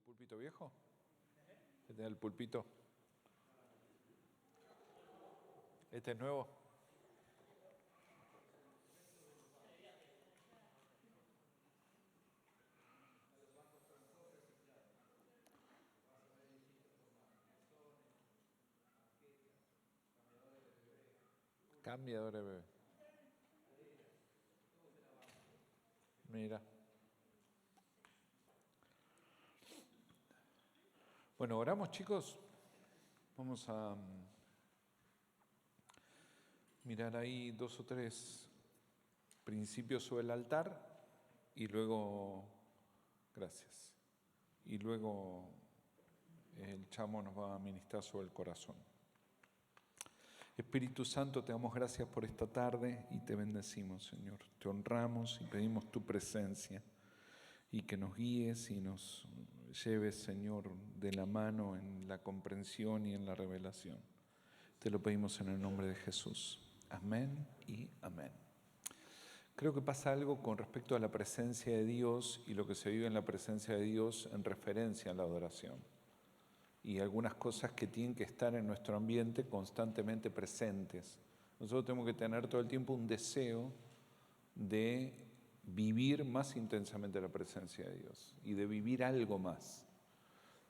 púlpito viejo? ¿Este es el púlpito? ¿Este es nuevo? Cambiador de bebé. Mira. Bueno, oramos, chicos. Vamos a mirar ahí 2 o 3 principios sobre el altar y luego, gracias, y luego el chamo nos va a ministrar sobre el corazón. Espíritu Santo, te damos gracias por esta tarde y te bendecimos, Señor. Te honramos y pedimos tu presencia y que nos guíes y nos lleves, Señor, de la mano en la comprensión y en la revelación. Te lo pedimos en el nombre de Jesús. Amén y amén. Creo que pasa algo con respecto a la presencia de Dios y lo que se vive en la presencia de Dios en referencia a la adoración. Y algunas cosas que tienen que estar en nuestro ambiente constantemente presentes. Nosotros tenemos que tener todo el tiempo un deseo de vivir más intensamente la presencia de Dios y de vivir algo más.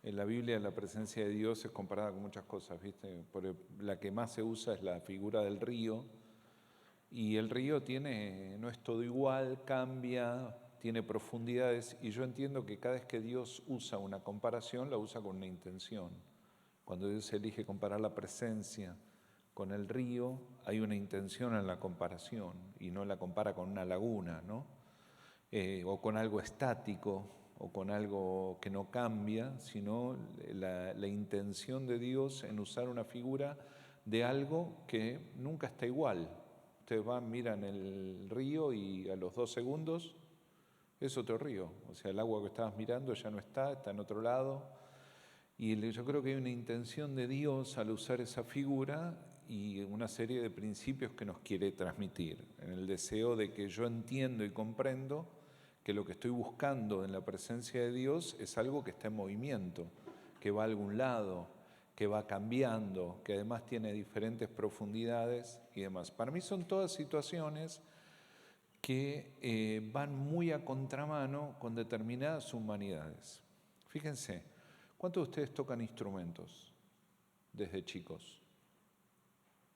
En la Biblia la presencia de Dios es comparada con muchas cosas, ¿viste? La que más se usa es la figura del río, y el río no es todo igual, cambia, tiene profundidades, y yo entiendo que cada vez que Dios usa una comparación, la usa con una intención. Cuando Dios elige comparar la presencia con el río, hay una intención en la comparación, y no la compara con una laguna, ¿no? O con algo estático, o con algo que no cambia, sino la intención de Dios en usar una figura de algo que nunca está igual. Ustedes miran el río y a los 2 segundos es otro río. O sea, el agua que estabas mirando ya no está en otro lado. Y yo creo que hay una intención de Dios al usar esa figura y una serie de principios que nos quiere transmitir, en el deseo de que yo entiendo y comprendo que lo que estoy buscando en la presencia de Dios es algo que está en movimiento, que va a algún lado, que va cambiando, que además tiene diferentes profundidades y demás. Para mí son todas situaciones que van muy a contramano con determinadas humanidades. Fíjense, ¿cuántos de ustedes tocan instrumentos desde chicos?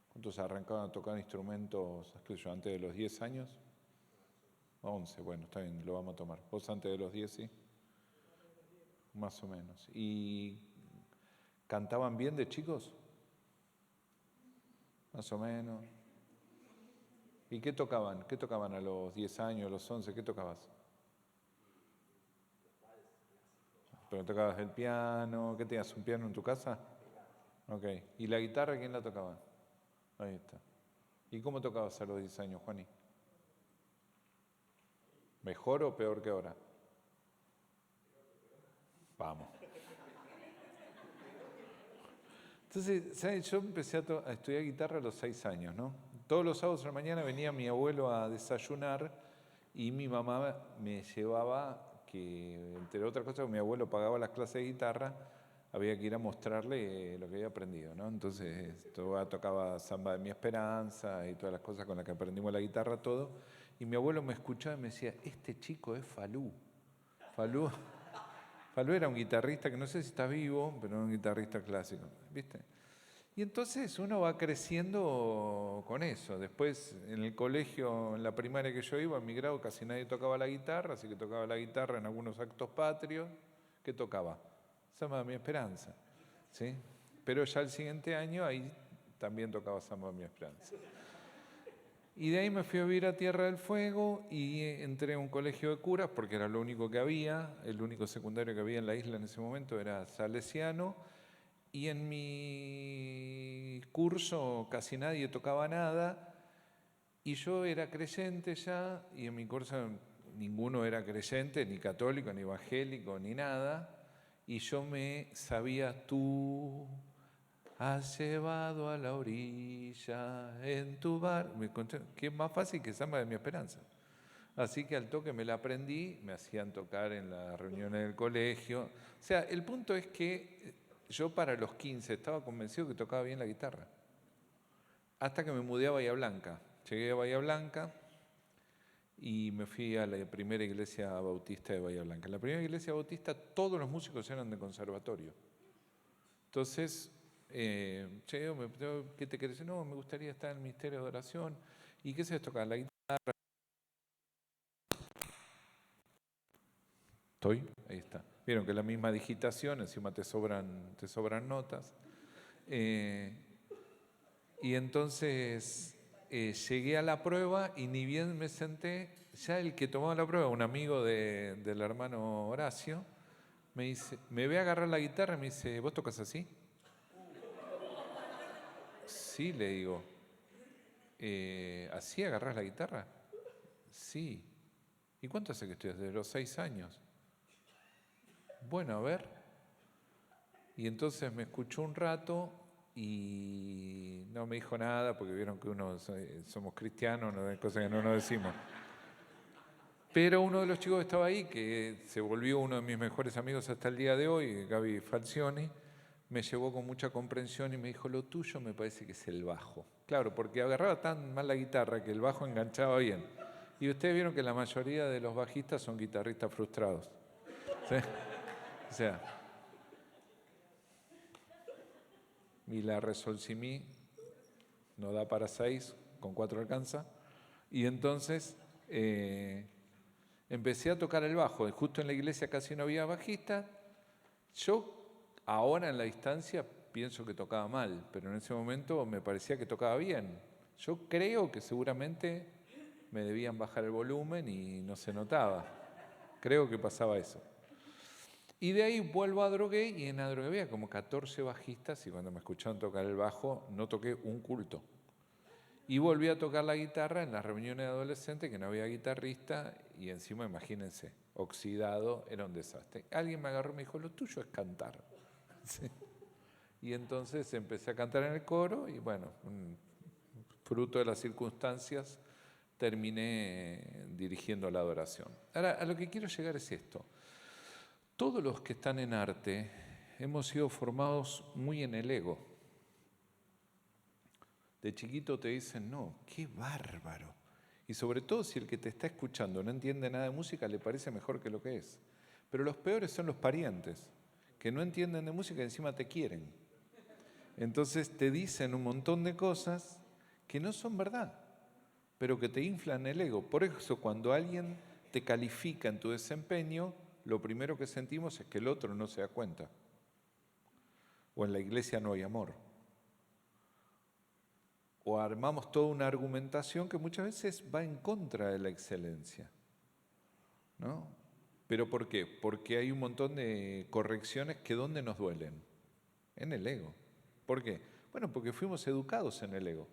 ¿Cuántos arrancaron a tocar instrumentos antes de los 10 años? 11, bueno, está bien, lo vamos a tomar. ¿Vos antes de los 10, sí? Más o menos. ¿Y cantaban bien de chicos? Más o menos. ¿Y qué tocaban? ¿Qué tocaban a los 10 años, a los 11? ¿Qué tocabas? ¿Pero tocabas el piano? ¿Qué tenías, un piano en tu casa? Ok. ¿Y la guitarra quién la tocaba? Ahí está. ¿Y cómo tocabas a los 10 años, Juani? ¿Mejor o peor que ahora? Vamos. Entonces, ¿sabes? Yo empecé a estudiar guitarra a los 6 años, ¿no? Todos los sábados de la mañana venía mi abuelo a desayunar y mi mamá me llevaba, que entre otras cosas, mi abuelo pagaba las clases de guitarra, había que ir a mostrarle lo que había aprendido, ¿no? Entonces tocaba Samba de mi Esperanza y todas las cosas con las que aprendimos la guitarra, todo. Y mi abuelo me escuchaba y me decía, este chico es Falú. Falú era un guitarrista que no sé si está vivo, pero era un guitarrista clásico, ¿viste? Y entonces uno va creciendo con eso. Después, en el colegio, en la primaria que yo iba, en mi grado, casi nadie tocaba la guitarra, así que tocaba la guitarra en algunos actos patrios. ¿Qué tocaba? Samba de mi Esperanza, ¿sí? Pero ya el siguiente año ahí también tocaba Samba de mi Esperanza. Y de ahí me fui a vivir a Tierra del Fuego y entré a un colegio de curas porque era lo único que había, el único secundario que había en la isla en ese momento era salesiano, y en mi curso casi nadie tocaba nada y yo era creyente ya, y en mi curso ninguno era creyente, ni católico, ni evangélico, ni nada, y yo me sabía tú has llevado a la orilla en tu bar. Que es más fácil que Samba de mi Esperanza. Así que al toque me la aprendí, me hacían tocar en las reuniones del colegio. O sea, el punto es que yo para los 15 estaba convencido que tocaba bien la guitarra. Hasta que me mudé a Bahía Blanca. Llegué a Bahía Blanca y me fui a la primera iglesia bautista de Bahía Blanca. En la primera iglesia bautista todos los músicos eran de conservatorio. Entonces, llegué, ¿qué te querés? No, me gustaría estar en el ministerio de oración. ¿Y qué se tocar? La guitarra. ¿Estoy? Ahí está. Vieron que la misma digitación, encima te sobran notas. Y entonces llegué a la prueba y ni bien me senté, ya el que tomaba la prueba, un amigo del hermano Horacio, me dice, me ve a agarrar la guitarra y me dice, ¿vos tocas así? Sí, le digo. ¿Así agarrás la guitarra? Sí. ¿Y cuánto hace que estoy? Desde los 6 años. Bueno, a ver. Y entonces me escuchó un rato y no me dijo nada porque vieron que somos cristianos, no hay cosas que no nos decimos. Pero uno de los chicos que estaba ahí, que se volvió uno de mis mejores amigos hasta el día de hoy, Gaby Falcioni, me llevó con mucha comprensión y me dijo, lo tuyo me parece que es el bajo. Claro, porque agarraba tan mal la guitarra que el bajo enganchaba bien. Y ustedes vieron que la mayoría de los bajistas son guitarristas frustrados. ¿Sí? O sea, mi la resol si mi no da para 6, con 4 alcanza. Y entonces empecé a tocar el bajo. Justo en la iglesia casi no había bajista. Yo ahora en la distancia pienso que tocaba mal, pero en ese momento me parecía que tocaba bien. Yo creo que seguramente me debían bajar el volumen y no se notaba. Creo que pasaba eso. Y de ahí vuelvo a Adrogué y en Adrogué había como 14 bajistas y cuando me escucharon tocar el bajo no toqué un culto. Y volví a tocar la guitarra en las reuniones de adolescentes que no había guitarrista y encima, imagínense, oxidado, era un desastre. Alguien me agarró y me dijo, lo tuyo es cantar. Sí. Y entonces empecé a cantar en el coro y bueno, fruto de las circunstancias, terminé dirigiendo la adoración. Ahora, a lo que quiero llegar es esto. Todos los que están en arte hemos sido formados muy en el ego. De chiquito te dicen, no, qué bárbaro. Y sobre todo si el que te está escuchando no entiende nada de música, le parece mejor que lo que es. Pero los peores son los parientes, que no entienden de música y encima te quieren. Entonces te dicen un montón de cosas que no son verdad, pero que te inflan el ego. Por eso cuando alguien te califica en tu desempeño, lo primero que sentimos es que el otro no se da cuenta. O en la iglesia no hay amor. O armamos toda una argumentación que muchas veces va en contra de la excelencia. ¿No? ¿Pero por qué? Porque hay un montón de correcciones que ¿dónde nos duelen? En el ego. ¿Por qué? Bueno, porque fuimos educados en el ego.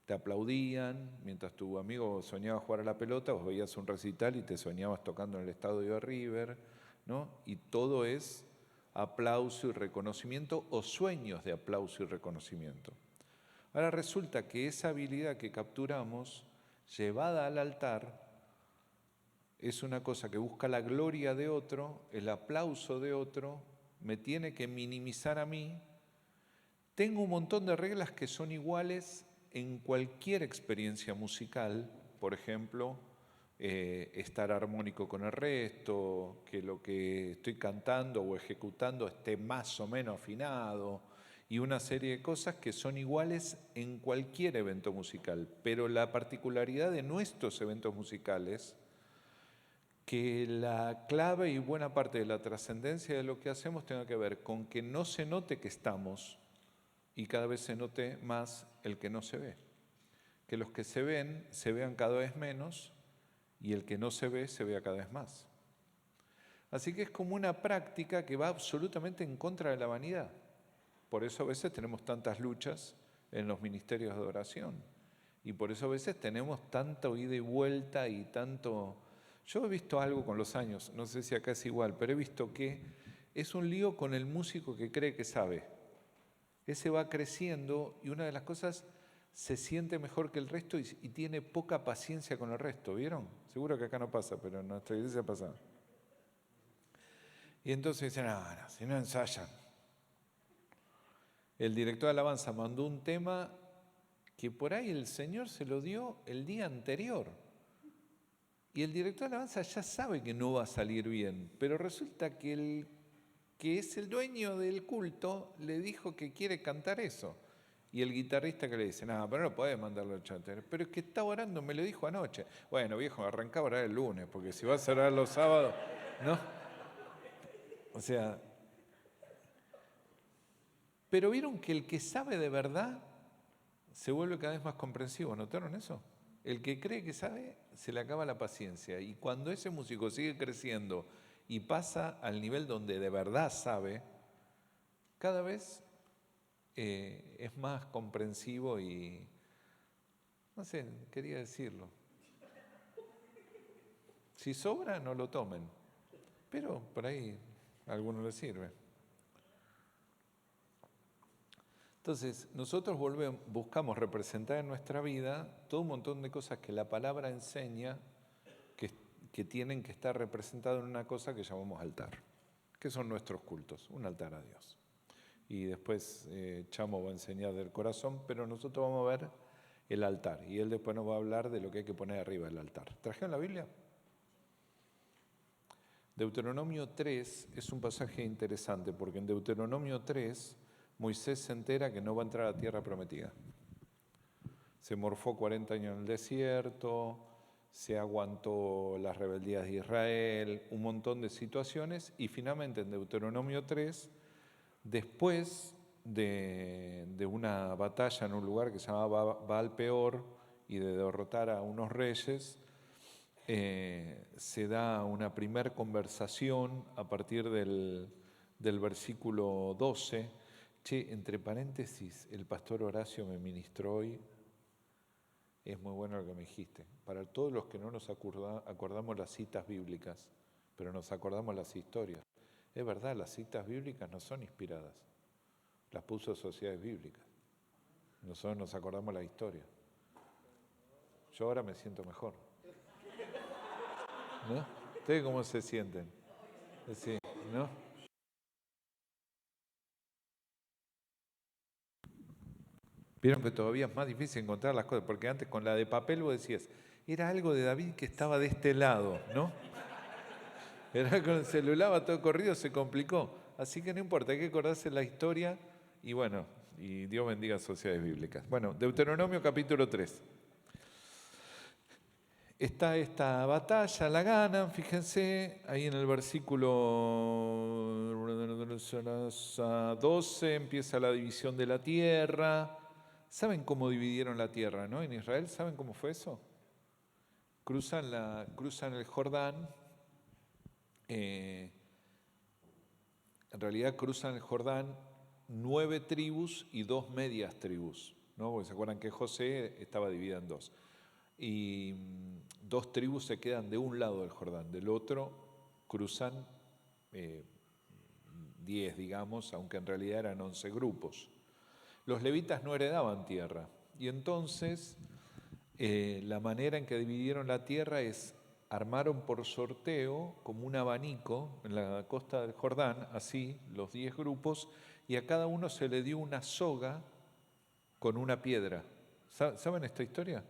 Te aplaudían, mientras tu amigo soñaba jugar a la pelota, vos veías un recital y te soñabas tocando en el estadio de River, ¿no? Y todo es aplauso y reconocimiento o sueños de aplauso y reconocimiento. Ahora resulta que esa habilidad que capturamos, llevada al altar, es una cosa que busca la gloria de otro, el aplauso de otro, me tiene que minimizar a mí. Tengo un montón de reglas que son iguales en cualquier experiencia musical, por ejemplo, estar armónico con el resto, que lo que estoy cantando o ejecutando esté más o menos afinado, y una serie de cosas que son iguales en cualquier evento musical. Pero la particularidad de nuestros eventos musicales, que la clave y buena parte de la trascendencia de lo que hacemos tenga que ver con que no se note que estamos y cada vez se note más el que no se ve. Que los que se ven se vean cada vez menos y el que no se ve vea cada vez más. Así que es como una práctica que va absolutamente en contra de la vanidad. Por eso a veces tenemos tantas luchas en los ministerios de adoración. Y por eso a veces tenemos tanta ida y vuelta y tanto... Yo he visto algo con los años, no sé si acá es igual, pero he visto que es un lío con el músico que cree que sabe. Ese va creciendo y una de las cosas, se siente mejor que el resto y tiene poca paciencia con el resto, ¿vieron? Seguro que acá no pasa, pero en nuestra iglesia pasa. Y entonces dicen, no, si no ensayan. El director de alabanza mandó un tema que por ahí el Señor se lo dio el día anterior. Y el director de alabanza ya sabe que no va a salir bien, pero resulta que el que es el dueño del culto le dijo que quiere cantar eso. Y el guitarrista que le dice, no, pero no podés mandarlo al cháter. Pero es que está orando, me lo dijo anoche. Bueno, viejo, arrancá a orar el lunes, porque si vas a orar los sábados, ¿no? O sea, pero vieron que el que sabe de verdad se vuelve cada vez más comprensivo, ¿notaron eso? El que cree que sabe, se le acaba la paciencia. Y cuando ese músico sigue creciendo y pasa al nivel donde de verdad sabe, cada vez es más comprensivo y, no sé, quería decirlo. Si sobra, no lo tomen, pero por ahí a alguno le sirve. Entonces, nosotros buscamos representar en nuestra vida todo un montón de cosas que la palabra enseña que tienen que estar representadas en una cosa que llamamos altar, que son nuestros cultos, un altar a Dios. Y después Chamo va a enseñar del corazón, pero nosotros vamos a ver el altar. Y él después nos va a hablar de lo que hay que poner arriba del altar. ¿Trajeron la Biblia? Deuteronomio 3 es un pasaje interesante, porque en Deuteronomio 3 Moisés se entera que no va a entrar a la tierra prometida. Se morfó 40 años en el desierto, se aguantó las rebeldías de Israel, un montón de situaciones, y finalmente en Deuteronomio 3, después de una batalla en un lugar que se llamaba Baal-peor y de derrotar a unos reyes, se da una primer conversación a partir del versículo 12. Che, entre paréntesis, el pastor Horacio me ministró hoy. Es muy bueno lo que me dijiste. Para todos los que no nos acordamos las citas bíblicas, pero nos acordamos las historias. Es verdad, las citas bíblicas no son inspiradas. Las puso sociedades bíblicas. Nosotros nos acordamos la historia. Yo ahora me siento mejor. ¿No? ¿Ustedes cómo se sienten? Sí, ¿no? Vieron que todavía es más difícil encontrar las cosas, porque antes con la de papel vos decías, era algo de David que estaba de este lado, ¿no? Era con el celular, va todo corrido, se complicó. Así que no importa, hay que acordarse la historia y bueno, y Dios bendiga sociedades bíblicas. Bueno, Deuteronomio capítulo 3. Está esta batalla, la ganan, fíjense, ahí en el versículo 12 empieza la división de la tierra. ¿Saben cómo dividieron la tierra, no? En Israel, ¿saben cómo fue eso? Cruzan el Jordán, en realidad cruzan el Jordán 9 tribus y 2 medias tribus, ¿no? Porque se acuerdan que José estaba dividida en 2. Y 2 tribus se quedan de un lado del Jordán, del otro cruzan 10, digamos, aunque en realidad eran 11 grupos. Los levitas no heredaban tierra y entonces la manera en que dividieron la tierra es armaron por sorteo como un abanico en la costa del Jordán, así los 10 grupos, y a cada uno se le dio una soga con una piedra. ¿Saben esta historia?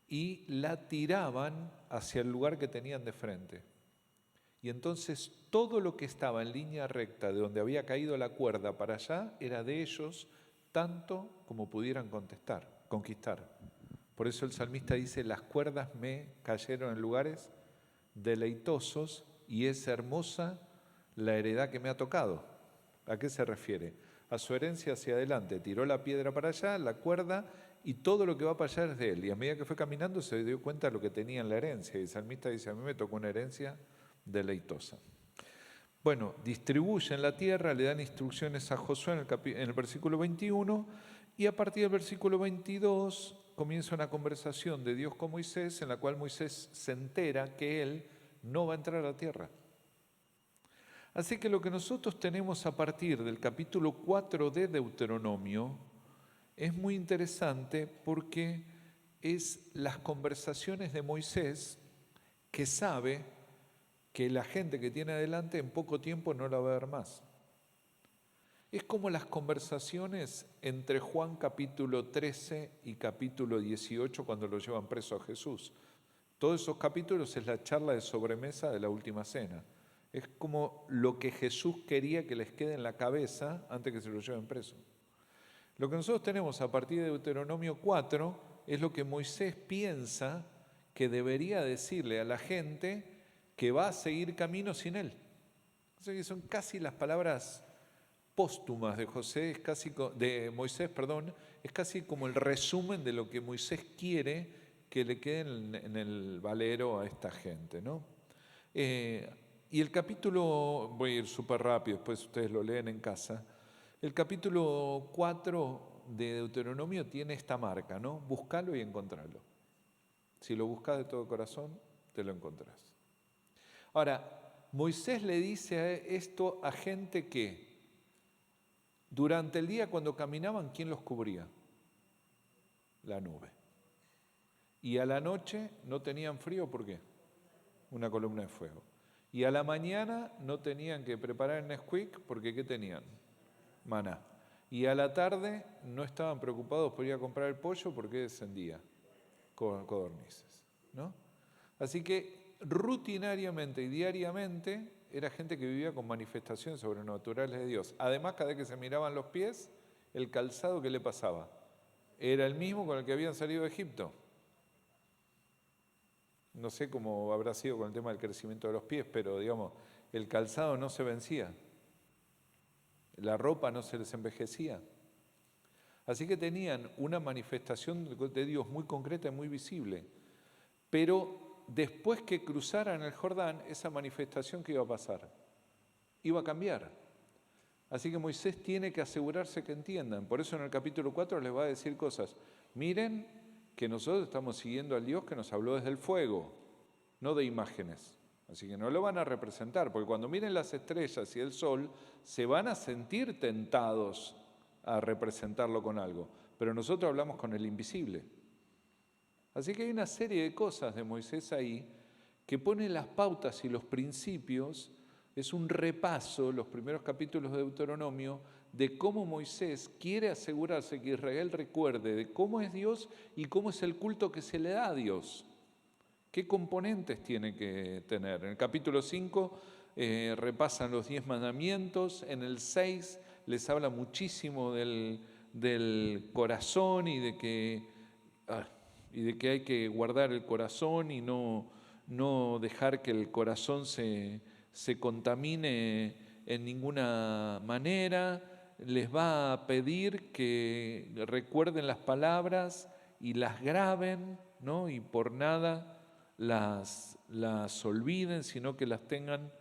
Y la tiraban hacia el lugar que tenían de frente. Y entonces todo lo que estaba en línea recta de donde había caído la cuerda para allá era de ellos, tanto como pudieran conquistar. Por eso el salmista dice, las cuerdas me cayeron en lugares deleitosos y es hermosa la heredad que me ha tocado. ¿A qué se refiere? A su herencia hacia adelante. Tiró la piedra para allá, la cuerda, y todo lo que va para allá es de él. Y a medida que fue caminando se dio cuenta de lo que tenía en la herencia. Y el salmista dice, a mí me tocó una herencia deleitosa. Bueno, distribuyen la tierra, le dan instrucciones a Josué en el versículo 21, y a partir del versículo 22 comienza una conversación de Dios con Moisés, en la cual Moisés se entera que él no va a entrar a la tierra. Así que lo que nosotros tenemos a partir del capítulo 4 de Deuteronomio es muy interesante porque es las conversaciones de Moisés que sabe que la gente que tiene adelante en poco tiempo no la va a ver más. Es como las conversaciones entre Juan capítulo 13 y capítulo 18 cuando lo llevan preso a Jesús. Todos esos capítulos es la charla de sobremesa de la última cena. Es como lo que Jesús quería que les quede en la cabeza antes que se lo lleven preso. Lo que nosotros tenemos a partir de Deuteronomio 4 es lo que Moisés piensa que debería decirle a la gente que va a seguir camino sin él. O sea que son casi las palabras póstumas de Moisés, es casi como el resumen de lo que Moisés quiere que le quede en el valero a esta gente, ¿no? Y el capítulo, voy a ir súper rápido, después ustedes lo leen en casa, el capítulo 4 de Deuteronomio tiene esta marca, ¿no? Búscalo y encontralo. Si lo buscas de todo corazón, te lo encontrás. Ahora, Moisés le dice esto a gente que durante el día cuando caminaban, ¿quién los cubría? La nube. Y a la noche no tenían frío, ¿por qué? Una columna de fuego. Y a la mañana no tenían que preparar el Nesquik, porque ¿qué tenían? Maná. Y a la tarde no estaban preocupados por ir a comprar el pollo porque descendía codornices, ¿no? Así que rutinariamente y diariamente era gente que vivía con manifestaciones sobrenaturales de Dios. Además, cada vez que se miraban los pies, el calzado que le pasaba era el mismo con el que habían salido de Egipto. No sé cómo habrá sido con el tema del crecimiento de los pies, pero digamos, el calzado no se vencía. La ropa no se les envejecía. Así que tenían una manifestación de Dios muy concreta y muy visible. Pero después que cruzaran el Jordán, esa manifestación, ¿qué iba a pasar? Iba a cambiar. Así que Moisés tiene que asegurarse que entiendan. Por eso en el capítulo 4 les va a decir cosas. Miren que nosotros estamos siguiendo al Dios que nos habló desde el fuego, no de imágenes. Así que no lo van a representar, porque cuando miren las estrellas y el sol, se van a sentir tentados a representarlo con algo. Pero nosotros hablamos con el invisible. Así que hay una serie de cosas de Moisés ahí que ponen las pautas y los principios. Es un repaso, los primeros capítulos de Deuteronomio, de cómo Moisés quiere asegurarse que Israel recuerde de cómo es Dios y cómo es el culto que se le da a Dios. ¿Qué componentes tiene que tener? En el capítulo 5 repasan los 10 mandamientos, en el 6 les habla muchísimo del corazón y de que hay que guardar el corazón y no dejar que el corazón se contamine en ninguna manera. Les va a pedir que recuerden las palabras y las graben, ¿no? Y por nada las olviden, sino que las tengan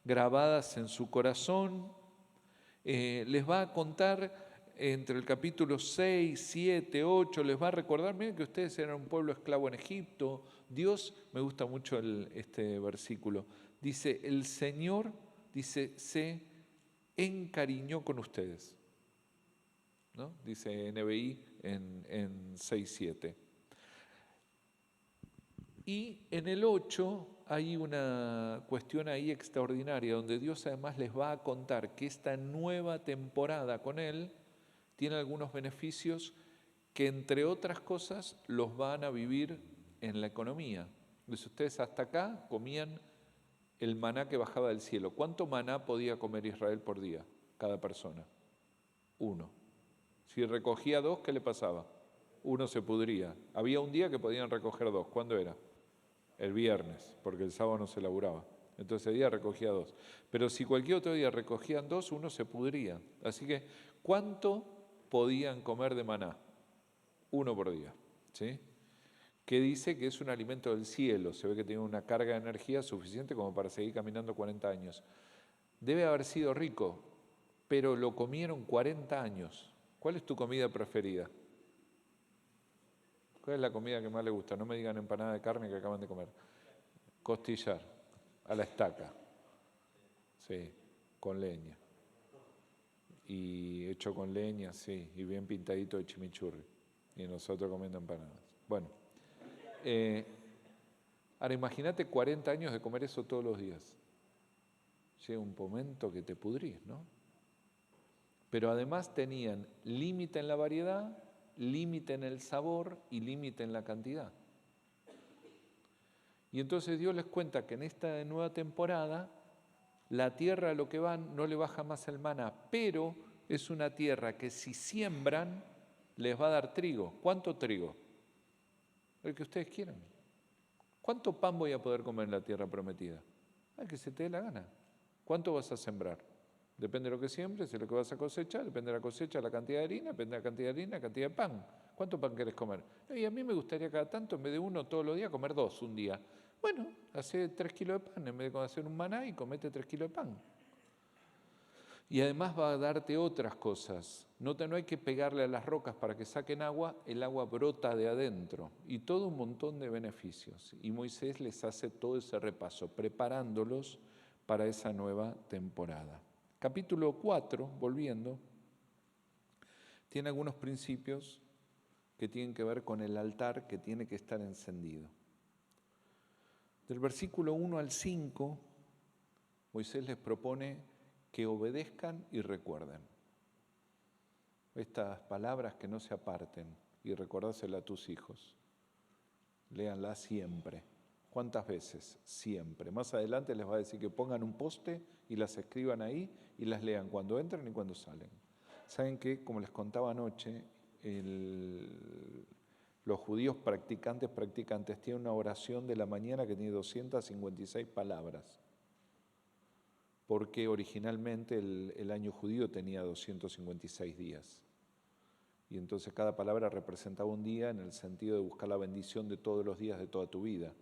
grabadas en su corazón. Les va a contar entre el capítulo 6, 7, 8, les va a recordar, miren que ustedes eran un pueblo esclavo en Egipto. Dios, me gusta mucho este versículo, dice, el Señor, dice, se encariñó con ustedes, ¿no? Dice NBI en 6, 7. Y en el 8 hay una cuestión ahí extraordinaria, donde Dios además les va a contar que esta nueva temporada con Él tiene algunos beneficios que, entre otras cosas, los van a vivir en la economía. Entonces, ustedes hasta acá comían el maná que bajaba del cielo. ¿Cuánto maná podía comer Israel por día, cada persona? 1. Si recogía 2, ¿qué le pasaba? 1 se pudría. Había un día que podían recoger 2. ¿Cuándo era? El viernes, porque el sábado no se laburaba. Entonces ese día recogía 2. Pero si cualquier otro día recogían 2, 1 se pudría. Así que, ¿cuánto podían comer de maná? 1 por día, ¿sí? Que dice que es un alimento del cielo. Se ve que tiene una carga de energía suficiente como para seguir caminando 40 años. Debe haber sido rico, pero lo comieron 40 años. ¿Cuál es tu comida preferida? ¿Cuál es la comida que más le gusta? No me digan empanada de carne que acaban de comer. Costillar, a la estaca. Sí, con leña. y hecho con leña, sí, y bien pintadito de chimichurri, y nosotros comiendo empanadas. Bueno, ahora imagínate 40 años de comer eso todos los días. Llega un momento que te pudrís, ¿no? Pero además tenían límite en la variedad, límite en el sabor y límite en la cantidad. Y entonces Dios les cuenta que en esta nueva temporada la tierra a lo que van no le baja más el maná, pero es una tierra que si siembran les va a dar trigo. ¿Cuánto trigo? El que ustedes quieran. ¿Cuánto pan voy a poder comer en la tierra prometida? El que se te dé la gana. ¿Cuánto vas a sembrar? Depende de lo que siembres, de lo que vas a cosechar, depende de la cosecha, la cantidad de harina, depende de la cantidad de harina, la cantidad de pan. ¿Cuánto pan querés comer? Y a mí me gustaría cada tanto, en vez de uno todos los días, comer 2 un día. Bueno, hace 3 kilos de pan, en vez de hacer un maná y comete 3 kilos de pan. Y además va a darte otras cosas. No hay que pegarle a las rocas para que saquen agua, el agua brota de adentro. Y todo un montón de beneficios. Y Moisés les hace todo ese repaso, preparándolos para esa nueva temporada. Capítulo 4, volviendo, tiene algunos principios que tienen que ver con el altar que tiene que estar encendido. Del versículo 1 al 5, Moisés les propone que obedezcan y recuerden. Estas palabras que no se aparten y recordásela a tus hijos. Léanlas siempre. ¿Cuántas veces? Siempre. Más adelante les va a decir que pongan un poste y las escriban ahí y las lean cuando entran y cuando salen. ¿Saben qué? Como les contaba anoche, los judíos practicantes tienen una oración de la mañana que tiene 256 palabras, porque originalmente el año judío tenía 256 días. Y entonces cada palabra representaba un día en el sentido de buscar la bendición de todos los días de toda tu vida.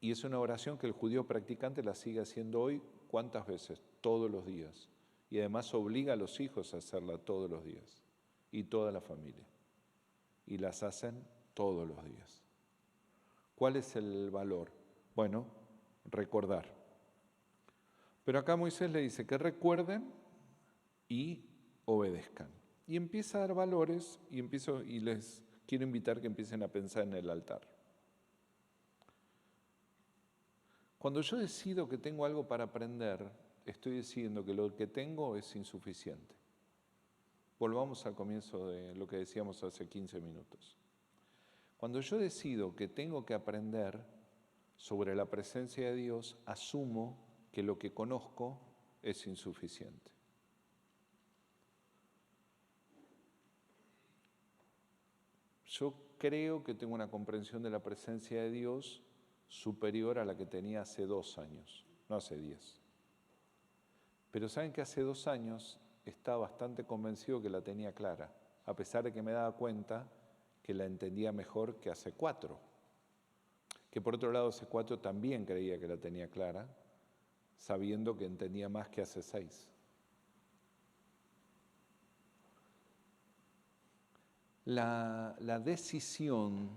Y es una oración que el judío practicante la sigue haciendo hoy, ¿cuántas veces? Todos los días. Y además obliga a los hijos a hacerla todos los días. Y toda la familia. Y las hacen todos los días. ¿Cuál es el valor? Bueno, recordar. Pero acá Moisés le dice que recuerden y obedezcan. Y empieza a dar valores y les quiero invitar que empiecen a pensar en el altar. Cuando yo decido que tengo algo para aprender, estoy diciendo que lo que tengo es insuficiente. Volvamos al comienzo de lo que decíamos hace 15 minutos. Cuando yo decido que tengo que aprender sobre la presencia de Dios, asumo que lo que conozco es insuficiente. Yo creo que tengo una comprensión de la presencia de Dios superior a la que tenía hace 2 años, no hace 10. Pero saben que hace 2 años estaba bastante convencido que la tenía clara, a pesar de que me daba cuenta que la entendía mejor que hace 4. Que por otro lado hace 4 también creía que la tenía clara, sabiendo que entendía más que hace 6. La decisión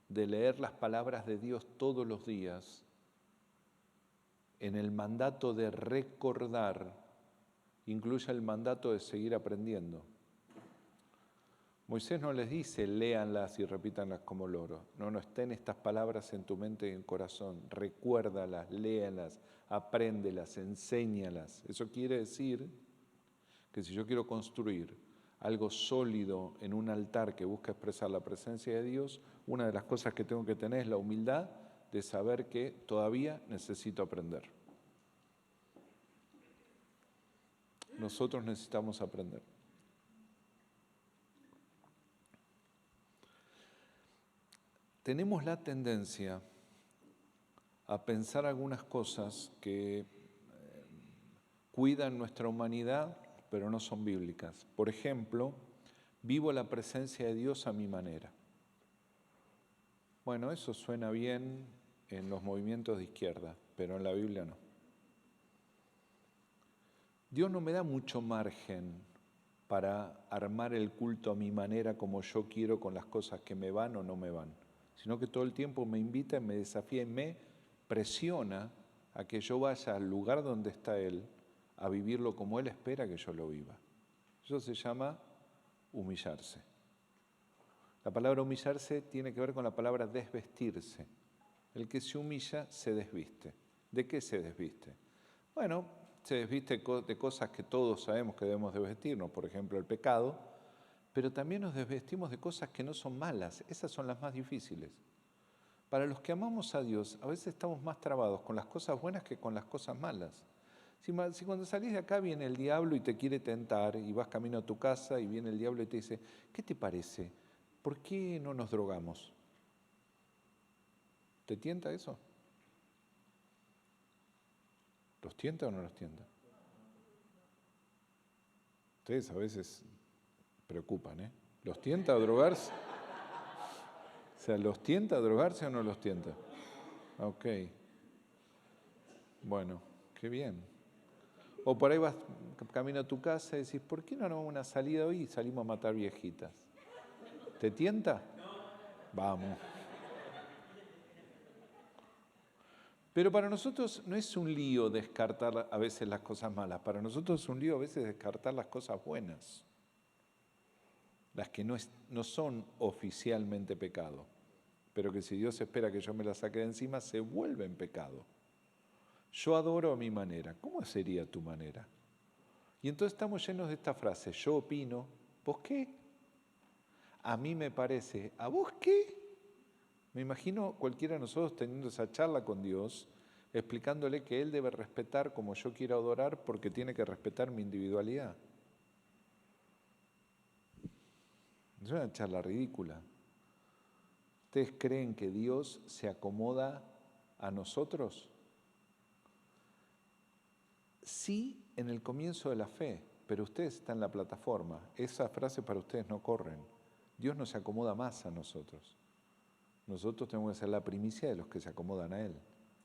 de leer las palabras de Dios todos los días, en el mandato de recordar, incluye el mandato de seguir aprendiendo. Moisés no les dice, léanlas y repítanlas como loro. No estén estas palabras en tu mente y en el corazón. Recuérdalas, léanlas, apréndelas, enséñalas. Eso quiere decir que si yo quiero construir algo sólido en un altar que busca expresar la presencia de Dios, una de las cosas que tengo que tener es la humildad de saber que todavía necesito aprender. Nosotros necesitamos aprender. Tenemos la tendencia a pensar algunas cosas que cuidan nuestra humanidad, pero no son bíblicas. Por ejemplo, vivo la presencia de Dios a mi manera. Bueno, eso suena bien en los movimientos de izquierda, pero en la Biblia no. Dios no me da mucho margen para armar el culto a mi manera como yo quiero con las cosas que me van o no me van, sino que todo el tiempo me invita, me desafía y me presiona a que yo vaya al lugar donde está Él, a vivirlo como Él espera que yo lo viva. Eso se llama humillarse. La palabra humillarse tiene que ver con la palabra desvestirse. El que se humilla se desviste. ¿De qué se desviste? Bueno, se desviste de cosas que todos sabemos que debemos desvestirnos, por ejemplo el pecado, pero también nos desvestimos de cosas que no son malas. Esas son las más difíciles. Para los que amamos a Dios, a veces estamos más trabados con las cosas buenas que con las cosas malas. Si cuando salís de acá viene el diablo y te quiere tentar y vas camino a tu casa y viene el diablo y te dice, ¿qué te parece? ¿Por qué no nos drogamos? ¿Te tienta eso? ¿Los tienta o no los tienta? Ustedes a veces preocupan, ¿eh? ¿Los tienta a drogarse? O sea, ¿los tienta a drogarse o no los tienta? Ok. Bueno, qué bien. O por ahí vas camino a tu casa y decís, ¿por qué no nos una salida hoy y salimos a matar viejitas? ¿Te tienta? Vamos. Pero para nosotros no es un lío descartar a veces las cosas malas, para nosotros es un lío a veces descartar las cosas buenas, las que no son oficialmente pecado, pero que si Dios espera que yo me las saque de encima, se vuelven pecado. Yo adoro a mi manera. ¿Cómo sería tu manera? Y entonces estamos llenos de esta frase, yo opino, ¿vos qué? A mí me parece, ¿a vos qué? Me imagino cualquiera de nosotros teniendo esa charla con Dios, explicándole que Él debe respetar como yo quiero adorar porque tiene que respetar mi individualidad. Es una charla ridícula. ¿Ustedes creen que Dios se acomoda a nosotros? Sí, en el comienzo de la fe, pero ustedes están en la plataforma. Esa frase para ustedes no corren. Dios no se acomoda más a nosotros. Nosotros tenemos que ser la primicia de los que se acomodan a Él.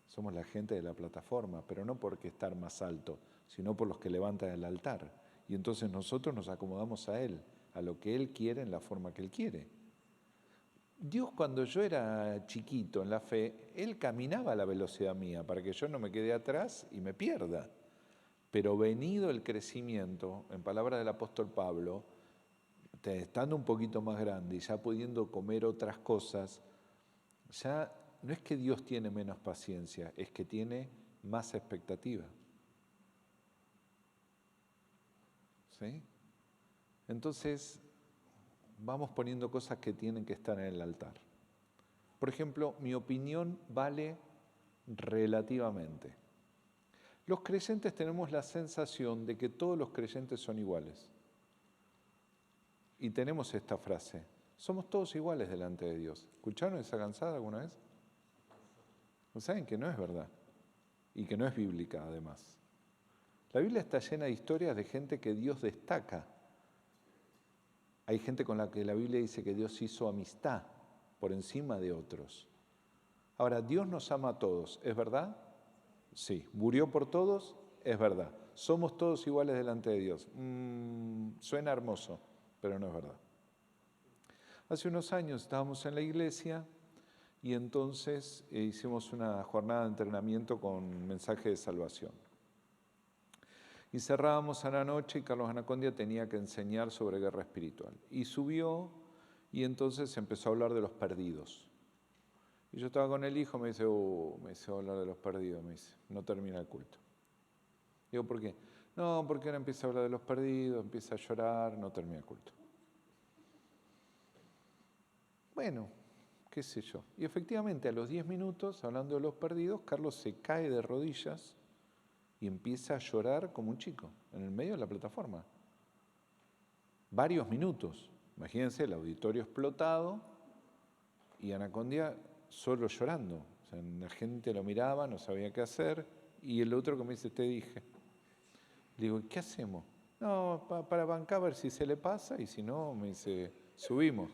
Somos la gente de la plataforma, pero no porque estar más alto, sino por los que levantan el altar. Y entonces nosotros nos acomodamos a Él, a lo que Él quiere en la forma que Él quiere. Dios, cuando yo era chiquito en la fe, Él caminaba a la velocidad mía para que yo no me quede atrás y me pierda. Pero venido el crecimiento, en palabras del apóstol Pablo, estando un poquito más grande y ya pudiendo comer otras cosas, ya no es que Dios tiene menos paciencia, es que tiene más expectativa. ¿Sí? Entonces, vamos poniendo cosas que tienen que estar en el altar. Por ejemplo, mi opinión vale relativamente. Los creyentes tenemos la sensación de que todos los creyentes son iguales. Y tenemos esta frase, somos todos iguales delante de Dios. ¿Escucharon esa cansada alguna vez? ¿No saben que no es verdad? Y que no es bíblica, además. La Biblia está llena de historias de gente que Dios destaca. Hay gente con la que la Biblia dice que Dios hizo amistad por encima de otros. Ahora, Dios nos ama a todos, ¿es verdad? Sí. ¿Murió por todos? Es verdad. ¿Somos todos iguales delante de Dios? Suena hermoso, pero no es verdad. Hace unos años estábamos en la iglesia y entonces hicimos una jornada de entrenamiento con mensaje de salvación. Y cerrábamos a la noche y Carlos Anacondia tenía que enseñar sobre guerra espiritual. Y subió y entonces empezó a hablar de los perdidos. Y yo estaba con el hijo, me dice, hablar de los perdidos, me dice, no termina el culto. Digo, ¿por qué? No, porque ahora empieza a hablar de los perdidos, empieza a llorar, no termina el culto. Bueno, qué sé yo. Y efectivamente, a los 10 minutos, hablando de los perdidos, Carlos se cae de rodillas y empieza a llorar como un chico, en el medio de la plataforma. Varios minutos. Imagínense, el auditorio explotado y Anacondia solo llorando. O sea, la gente lo miraba, no sabía qué hacer. Y el otro que me dice, te dije. Le digo, ¿qué hacemos? No, para bancar a ver si se le pasa y si no, me dice, subimos.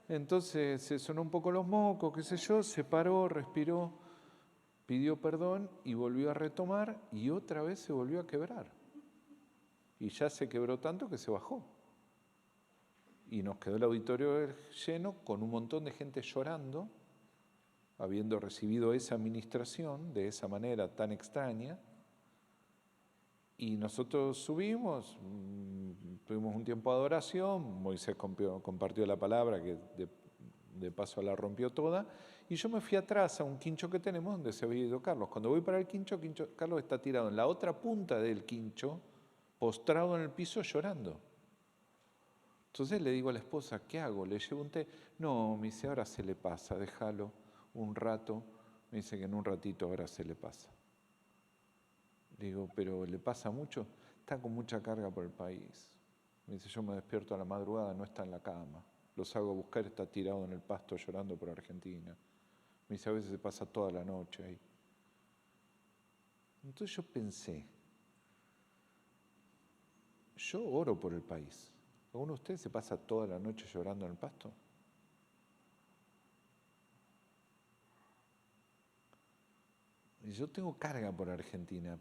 Entonces se sonó un poco los mocos, qué sé yo, se paró, respiró, pidió perdón y volvió a retomar y otra vez se volvió a quebrar. Y ya se quebró tanto que se bajó. Y nos quedó el auditorio lleno con un montón de gente llorando, habiendo recibido esa administración de esa manera tan extraña. Y nosotros subimos, tuvimos un tiempo de adoración, Moisés compartió la palabra que de paso la rompió toda, y yo me fui atrás a un quincho que tenemos donde se había ido Carlos. Cuando voy para el quincho, Carlos está tirado en la otra punta del quincho, postrado en el piso llorando. Entonces le digo a la esposa, ¿qué hago? ¿Le llevo un té? No, me dice, ahora se le pasa, déjalo un rato. Me dice que en un ratito ahora se le pasa. Le digo, ¿pero le pasa mucho? Está con mucha carga por el país. Me dice, yo me despierto a la madrugada, no está en la cama. Los hago buscar, está tirado en el pasto llorando por Argentina. Me dice, a veces se pasa toda la noche ahí. Entonces yo pensé, yo oro por el país. ¿Alguno de ustedes se pasa toda la noche llorando en el pasto? Y yo tengo carga por Argentina,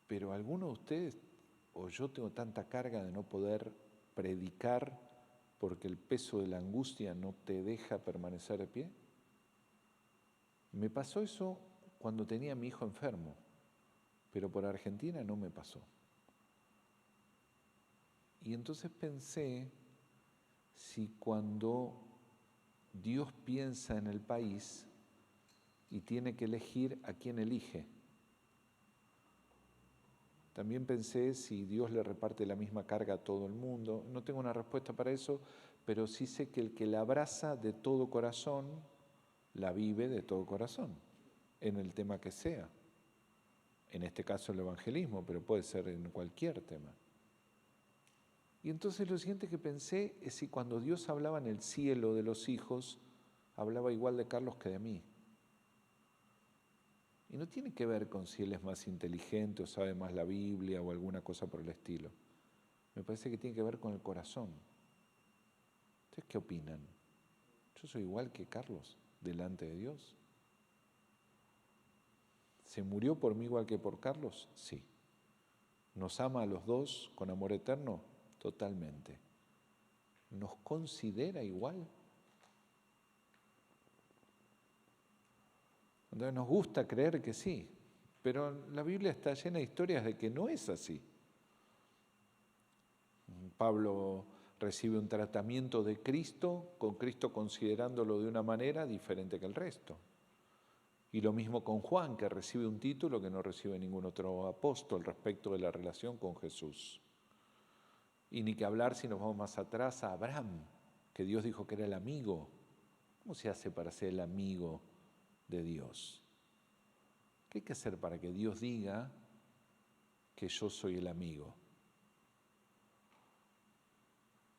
pero alguno de ustedes, o yo tengo tanta carga de no poder predicar porque el peso de la angustia no te deja permanecer de pie. Me pasó eso cuando tenía a mi hijo enfermo, pero por Argentina no me pasó. Y entonces pensé, si cuando Dios piensa en el país y tiene que elegir, ¿a quién elige? También pensé si Dios le reparte la misma carga a todo el mundo. No tengo una respuesta para eso, pero sí sé que el que la abraza de todo corazón, la vive de todo corazón, en el tema que sea. En este caso el evangelismo, pero puede ser en cualquier tema. Y entonces lo siguiente que pensé es si cuando Dios hablaba en el cielo de los hijos, hablaba igual de Carlos que de mí. Y no tiene que ver con si él es más inteligente o sabe más la Biblia o alguna cosa por el estilo. Me parece que tiene que ver con el corazón. ¿Ustedes qué opinan? ¿Yo soy igual que Carlos delante de Dios? ¿Se murió por mí igual que por Carlos? Sí. ¿Nos ama a los dos con amor eterno? Totalmente. ¿Nos considera igual? Entonces nos gusta creer que sí, pero la Biblia está llena de historias de que no es así. Pablo recibe un tratamiento de Cristo, con Cristo considerándolo de una manera diferente que el resto. Y lo mismo con Juan, que recibe un título que no recibe ningún otro apóstol respecto de la relación con Jesús. Y ni que hablar si nos vamos más atrás a Abraham, que Dios dijo que era el amigo. ¿Cómo se hace para ser el amigo de Dios? ¿Qué hay que hacer para que Dios diga que yo soy el amigo?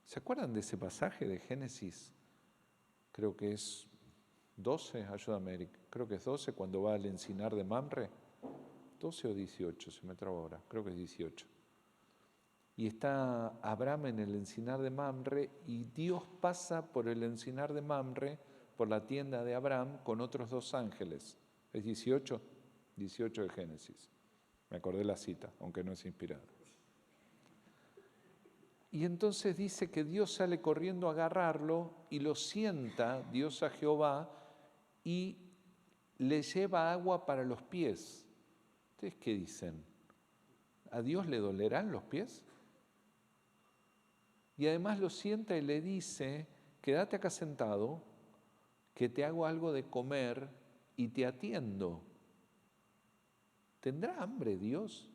¿Se acuerdan de ese pasaje de Génesis? Creo que es 12, ayúdame Eric, creo que es 12 cuando va al encinar de Mamre. 12 o 18, se me traba ahora, creo que es 18. Y está Abraham en el encinar de Mamre y Dios pasa por el encinar de Mamre, por la tienda de Abraham, con otros 2 ángeles. ¿Es 18? 18 de Génesis. Me acordé la cita, aunque no es inspirada. Y entonces dice que Dios sale corriendo a agarrarlo y lo sienta, Dios a Jehová, y le lleva agua para los pies. ¿Ustedes qué dicen? ¿A Dios le dolerán los pies? Y además lo sienta y le dice, quédate acá sentado, que te hago algo de comer y te atiendo. ¿Tendrá hambre Dios?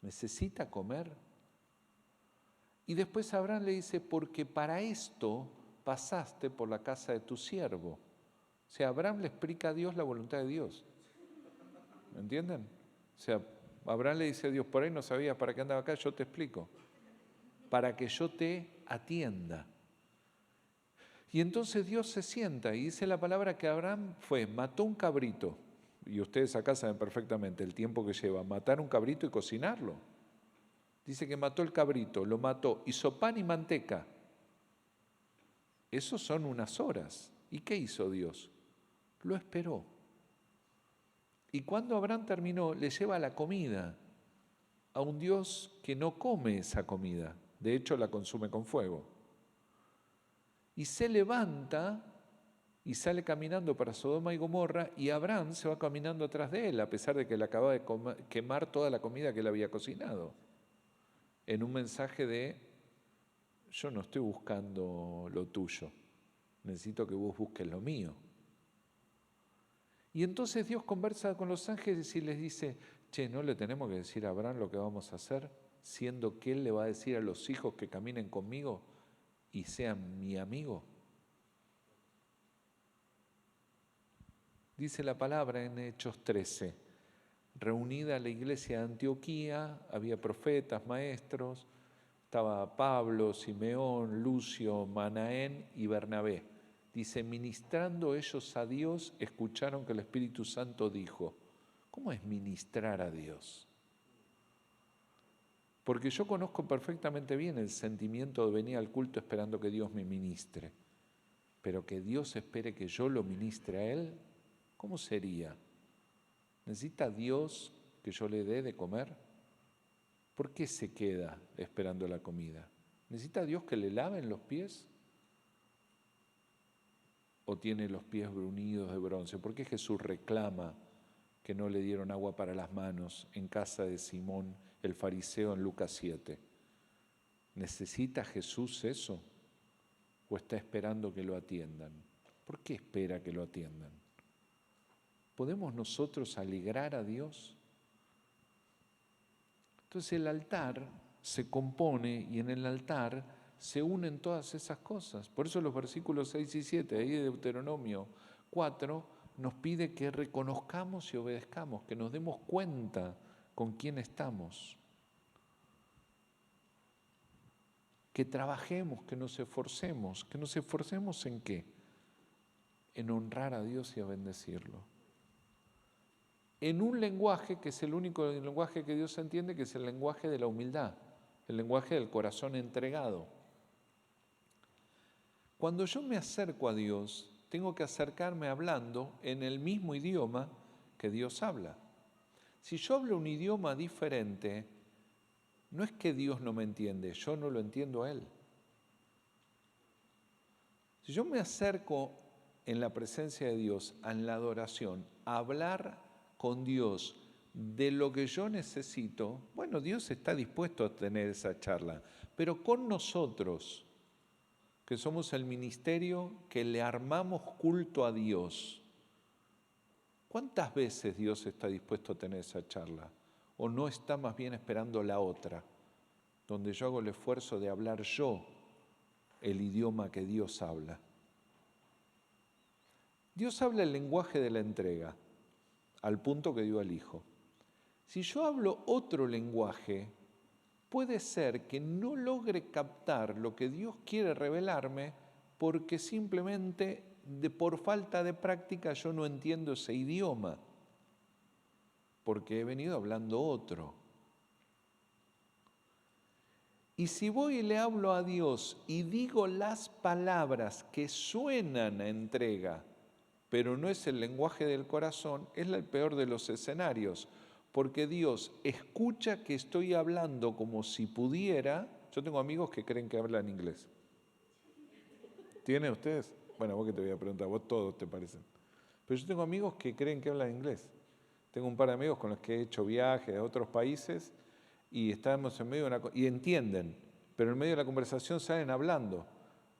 ¿Necesita comer? Y después Abraham le dice, porque para esto pasaste por la casa de tu siervo. O sea, Abraham le explica a Dios la voluntad de Dios. ¿Me entienden? O sea, Abraham le dice a Dios, por ahí no sabías para qué andaba acá, yo te explico. Para que yo te atienda. Y entonces Dios se sienta y dice la palabra que Abraham mató un cabrito. Y ustedes acá saben perfectamente el tiempo que lleva matar un cabrito y cocinarlo. Dice que mató el cabrito, lo mató, hizo pan y manteca. Eso son unas horas. ¿Y qué hizo Dios? Lo esperó. Y cuando Abraham terminó, le lleva la comida a un Dios que no come esa comida. De hecho, la consume con fuego. Y se levanta y sale caminando para Sodoma y Gomorra, y Abraham se va caminando atrás de él, a pesar de que le acaba de quemar toda la comida que él había cocinado, en un mensaje de: yo no estoy buscando lo tuyo, necesito que vos busques lo mío. Y entonces Dios conversa con los ángeles y les dice: che, ¿no le tenemos que decir a Abraham lo que vamos a hacer, siendo que él le va a decir a los hijos que caminen conmigo y sean mi amigo? Dice la palabra en Hechos 13, reunida la iglesia de Antioquía, había profetas, maestros, estaba Pablo, Simeón, Lucio, Manaén y Bernabé. Dice: ministrando ellos a Dios, escucharon que el Espíritu Santo dijo. ¿Cómo es ministrar a Dios? Porque yo conozco perfectamente bien el sentimiento de venir al culto esperando que Dios me ministre, pero que Dios espere que yo lo ministre a Él, ¿cómo sería? ¿Necesita Dios que yo le dé de comer? ¿Por qué se queda esperando la comida? ¿Necesita Dios que le laven los pies? ¿O tiene los pies bruñidos de bronce? ¿Por qué Jesús reclama que no le dieron agua para las manos en casa de Simón el fariseo en Lucas 7? ¿Necesita Jesús eso? ¿O está esperando que lo atiendan? ¿Por qué espera que lo atiendan? ¿Podemos nosotros alegrar a Dios? Entonces el altar se compone y en el altar se unen todas esas cosas. Por eso los versículos 6 y 7, ahí de Deuteronomio 4, nos pide que reconozcamos y obedezcamos, que nos demos cuenta con quién estamos, que trabajemos, que nos esforcemos ¿en qué? En honrar a Dios y a bendecirlo. En un lenguaje que es el único lenguaje que Dios entiende, que es el lenguaje de la humildad, el lenguaje del corazón entregado. Cuando yo me acerco a Dios, tengo que acercarme hablando en el mismo idioma que Dios habla. Si yo hablo un idioma diferente, no es que Dios no me entiende, yo no lo entiendo a Él. Si yo me acerco en la presencia de Dios, en la adoración, a hablar con Dios de lo que yo necesito, bueno, Dios está dispuesto a tener esa charla, pero con nosotros, que somos el ministerio que le armamos culto a Dios, ¿cuántas veces Dios está dispuesto a tener esa charla? ¿O no está más bien esperando la otra, donde yo hago el esfuerzo de hablar yo el idioma que Dios habla? Dios habla el lenguaje de la entrega, al punto que dio al Hijo. Si yo hablo otro lenguaje, puede ser que no logre captar lo que Dios quiere revelarme porque simplemente por falta de práctica yo no entiendo ese idioma, porque he venido hablando otro. Y si voy y le hablo a Dios y digo las palabras que suenan a entrega, pero no es el lenguaje del corazón, es el peor de los escenarios, porque Dios escucha que estoy hablando como si pudiera. Yo tengo amigos que creen que hablan inglés. ¿Tienen ustedes? Bueno, vos que te voy a preguntar, vos todos te parecen. Pero yo tengo amigos que creen que hablan inglés. Tengo un par de amigos con los que he hecho viajes a otros países y estamos en medio de y entienden, pero en medio de la conversación salen hablando.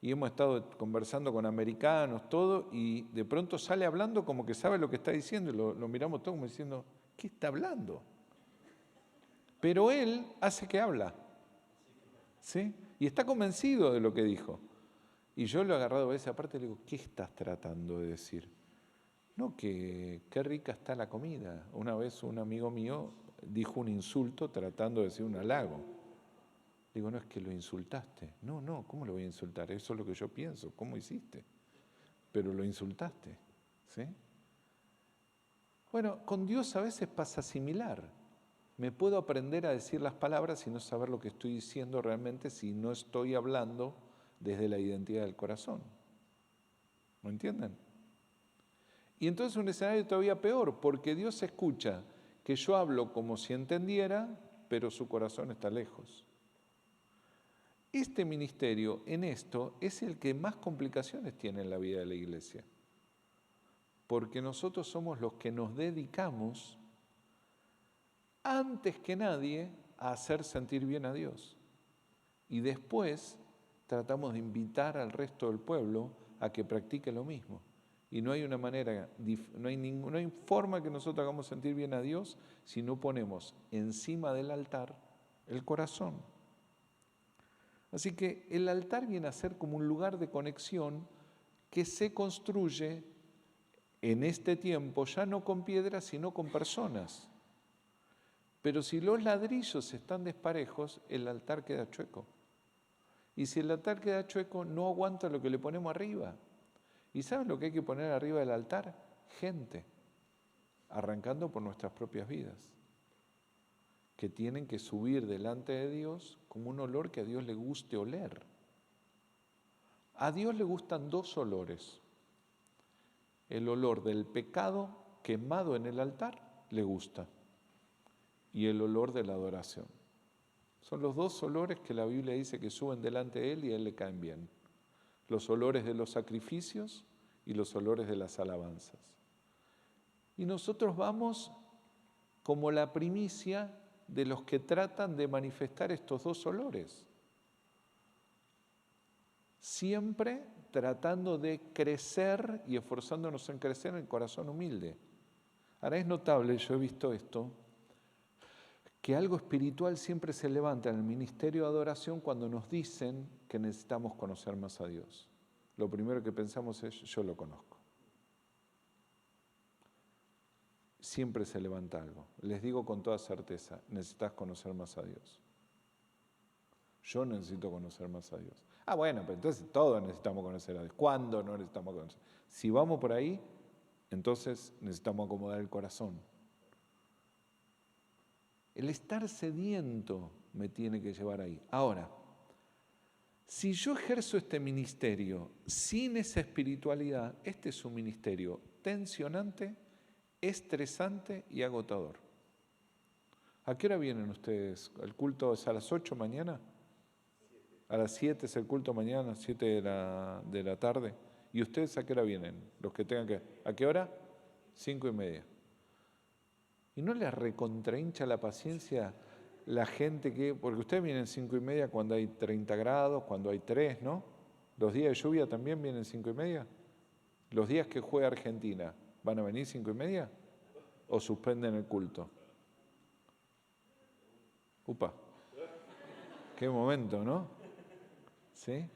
Y hemos estado conversando con americanos, todo, y de pronto sale hablando como que sabe lo que está diciendo, y lo miramos todos como diciendo: ¿qué está hablando? Pero él hace que habla, ¿sí? Y está convencido de lo que dijo. Y yo lo he agarrado a esa parte y le digo: ¿qué estás tratando de decir? No, que qué rica está la comida. Una vez un amigo mío dijo un insulto tratando de decir un halago. Digo: no, es que lo insultaste. No, ¿cómo lo voy a insultar? Eso es lo que yo pienso. ¿Cómo hiciste? Pero lo insultaste, ¿sí? Bueno, con Dios a veces pasa similar. Me puedo aprender a decir las palabras y no saber lo que estoy diciendo realmente si no estoy hablando desde la identidad del corazón. ¿Me entienden? Y entonces un escenario todavía peor, porque Dios escucha que yo hablo como si entendiera, pero su corazón está lejos. Este ministerio en esto es el que más complicaciones tiene en la vida de la iglesia. porque nosotros somos los que nos dedicamos antes que nadie a hacer sentir bien a Dios. Y después tratamos de invitar al resto del pueblo a que practique lo mismo. Y no hay una manera, no hay forma que nosotros hagamos sentir bien a Dios si no ponemos encima del altar el corazón. Así que el altar viene a ser como un lugar de conexión que se construye en este tiempo ya no con piedras, sino con personas. Pero si los ladrillos están desparejos, el altar queda chueco. Y si el altar queda chueco, no aguanta lo que le ponemos arriba. ¿Y saben lo que hay que poner arriba del altar? Gente, arrancando por nuestras propias vidas, que tienen que subir delante de Dios como un olor que a Dios le guste oler. A Dios le gustan dos olores. El olor del pecado quemado en el altar le gusta y el olor de la adoración. Son los dos olores que la Biblia dice que suben delante de Él y a Él le caen bien. Los olores de los sacrificios y los olores de las alabanzas. Y nosotros vamos como la primicia de los que tratan de manifestar estos dos olores. Siempre tratando de crecer y esforzándonos en crecer en el corazón humilde. Ahora es notable, yo he visto esto, que algo espiritual siempre se levanta en el ministerio de adoración cuando nos dicen que necesitamos conocer más a Dios. Lo primero que pensamos es, yo lo conozco. Siempre se levanta algo. Les digo con toda certeza, necesitas conocer más a Dios. Yo necesito conocer más a Dios. Bueno, pero entonces todos necesitamos conocer a Dios. ¿Cuándo no necesitamos conocer? Si vamos por ahí, entonces necesitamos acomodar el corazón. El estar sediento me tiene que llevar ahí. Ahora, si yo ejerzo este ministerio sin esa espiritualidad, este es un ministerio tensionante, estresante y agotador. ¿A qué hora vienen ustedes? ¿El culto es a las 8 mañana? A las 7 es el culto mañana, 7 de la tarde. ¿Y ustedes a qué hora vienen? Los que tengan que... ¿A qué hora? 5:30. ¿Y no les recontrahincha la paciencia la gente que... Porque ustedes vienen 5:30 cuando hay 30 grados, cuando hay 3, ¿no? ¿Los días de lluvia también vienen 5:30? ¿Los días que juega Argentina van a venir 5:30? ¿O suspenden el culto? Upa. Qué momento, ¿no? ¿Sí?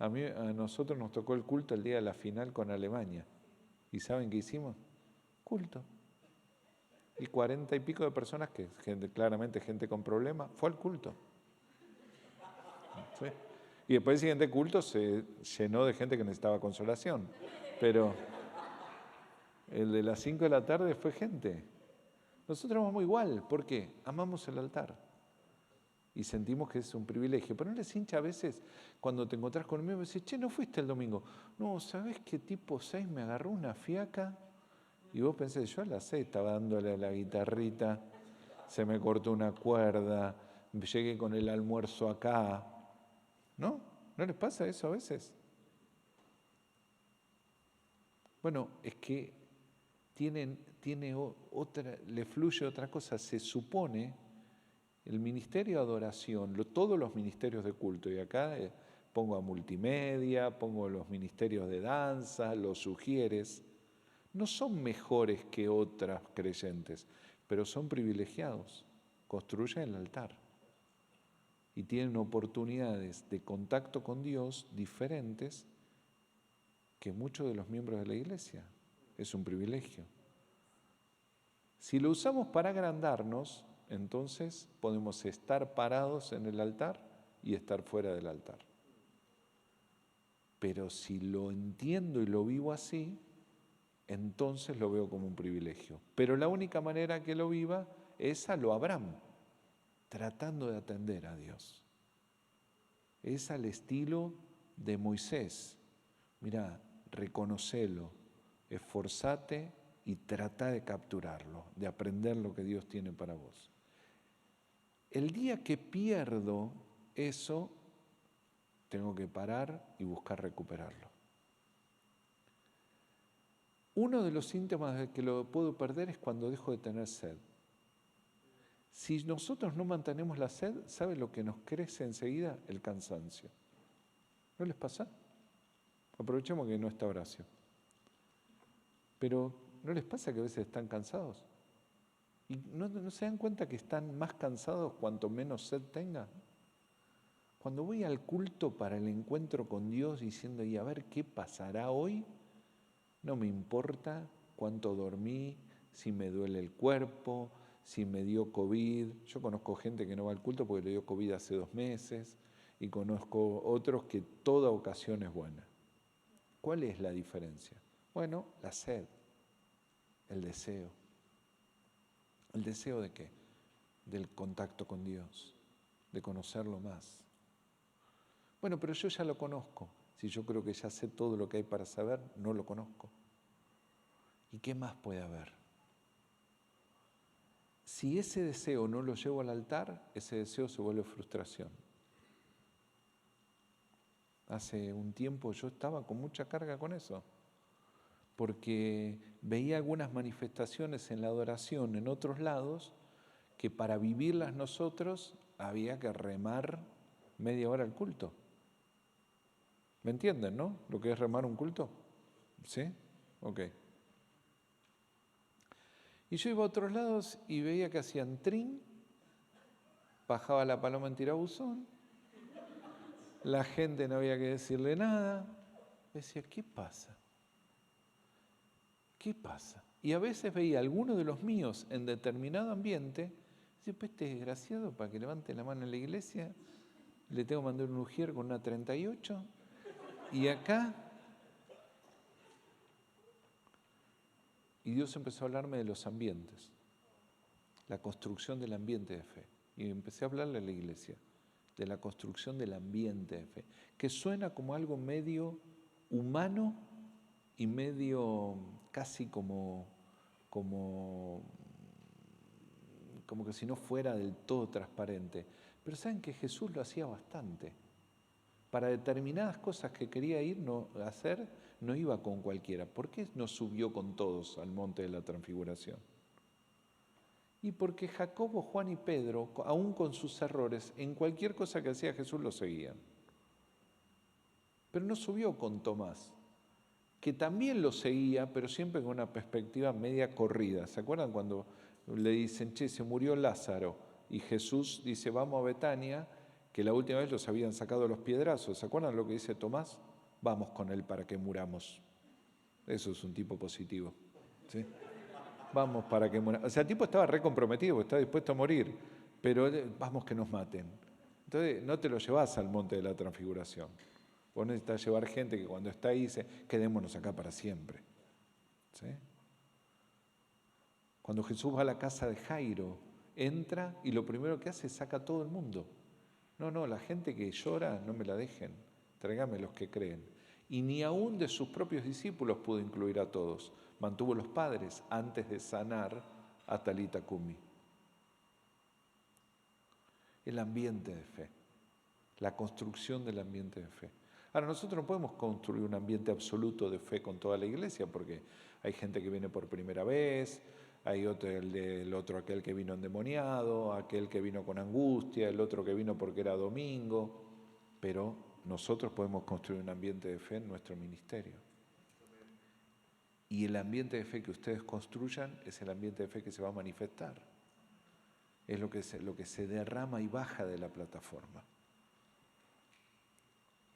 A nosotros nos tocó el culto el día de la final con Alemania. ¿Y saben qué hicimos? Culto. Y 40 y pico de personas, claramente gente con problemas, fue al culto. ¿Sí? Y después el siguiente culto se llenó de gente que necesitaba consolación. Pero el de las 5 de la tarde fue gente. Nosotros vamos igual. ¿Por qué? Amamos el altar. Y sentimos que es un privilegio. Pero no les hincha a veces cuando te encontrás conmigo y me dices, che, ¿no fuiste el domingo? No, ¿sabés qué tipo 6 me agarró una fiaca? Y vos pensás, yo a las 6 estaba dándole a la guitarrita, se me cortó una cuerda, llegué con el almuerzo acá. ¿No? ¿No les pasa eso a veces? Bueno, es que le fluye otra cosa. Se supone el ministerio de adoración, todos los ministerios de culto, y acá pongo a multimedia, pongo los ministerios de danza, los sugieres, no son mejores que otras creyentes, pero son privilegiados, construyen el altar y tienen oportunidades de contacto con Dios diferentes que muchos de los miembros de la iglesia. Es un privilegio. Si lo usamos para agrandarnos, entonces podemos estar parados en el altar y estar fuera del altar. Pero si lo entiendo y lo vivo así, entonces lo veo como un privilegio. Pero la única manera que lo viva es a lo Abraham, tratando de atender a Dios. Es al estilo de Moisés. Mirá, reconocelo, esforzate y trata de capturarlo, de aprender lo que Dios tiene para vos. El día que pierdo eso, tengo que parar y buscar recuperarlo. Uno de los síntomas de que lo puedo perder es cuando dejo de tener sed. Si nosotros no mantenemos la sed, ¿sabe lo que nos crece enseguida? El cansancio. ¿No les pasa? Aprovechemos que no está Horacio. Pero ¿no les pasa que a veces están cansados? ¿Y no se dan cuenta que están más cansados cuanto menos sed tengan? Cuando voy al culto para el encuentro con Dios diciendo, y a ver qué pasará hoy, no me importa cuánto dormí, si me duele el cuerpo, si me dio COVID. Yo conozco gente que no va al culto porque le dio COVID hace 2 meses y conozco otros que toda ocasión es buena. ¿Cuál es la diferencia? Bueno, la sed, el deseo. ¿El deseo de qué? Del contacto con Dios, de conocerlo más. Bueno, pero yo ya lo conozco. Si yo creo que ya sé todo lo que hay para saber, no lo conozco. ¿Y qué más puede haber? Si ese deseo no lo llevo al altar, ese deseo se vuelve frustración. Hace un tiempo yo estaba con mucha carga con eso, porque veía algunas manifestaciones en la adoración en otros lados que para vivirlas nosotros había que remar media hora el culto. ¿Me entienden, no? Lo que es remar un culto. ¿Sí? Ok. Y yo iba a otros lados y veía que hacían trin, bajaba la paloma en tirabuzón, la gente no había que decirle nada. Decía, ¿qué pasa? ¿Qué pasa? Y a veces veía a alguno de los míos en determinado ambiente, decía, pues este desgraciado, para que levante la mano en la iglesia, le tengo que mandar un ujier con una 38, y acá... Y Dios empezó a hablarme de los ambientes, la construcción del ambiente de fe. Y empecé a hablarle a la iglesia de la construcción del ambiente de fe, que suena como algo medio humano y medio casi como que si no fuera del todo transparente. Pero saben que Jesús lo hacía bastante. Para determinadas cosas que quería ir a hacer, no iba con cualquiera. ¿Por qué no subió con todos al monte de la transfiguración? Y porque Jacobo, Juan y Pedro, aún con sus errores, en cualquier cosa que hacía Jesús lo seguían. Pero no subió con Tomás, que también lo seguía, pero siempre con una perspectiva media corrida. ¿Se acuerdan cuando le dicen, che, se murió Lázaro? Y Jesús dice, vamos a Betania, que la última vez los habían sacado los piedrazos. ¿Se acuerdan lo que dice Tomás? Vamos con él para que muramos. Eso es un tipo positivo. ¿Sí? Vamos para que muramos. O sea, el tipo estaba re comprometido, estaba dispuesto a morir, pero vamos que nos maten. Entonces, no te lo llevas al monte de la transfiguración. Vos necesitas llevar gente que cuando está ahí dice, quedémonos acá para siempre. ¿Sí? Cuando Jesús va a la casa de Jairo, entra y lo primero que hace es saca a todo el mundo. No, la gente que llora no me la dejen, tráigame los que creen. Y ni aún de sus propios discípulos pudo incluir a todos. Mantuvo los padres antes de sanar a Talita Kumi. El ambiente de fe, la construcción del ambiente de fe. Ahora, nosotros no podemos construir un ambiente absoluto de fe con toda la iglesia porque hay gente que viene por primera vez, hay otro aquel que vino endemoniado, aquel que vino con angustia, el otro que vino porque era domingo, pero nosotros podemos construir un ambiente de fe en nuestro ministerio. Y el ambiente de fe que ustedes construyan es el ambiente de fe que se va a manifestar. Es lo que se derrama y baja de la plataforma.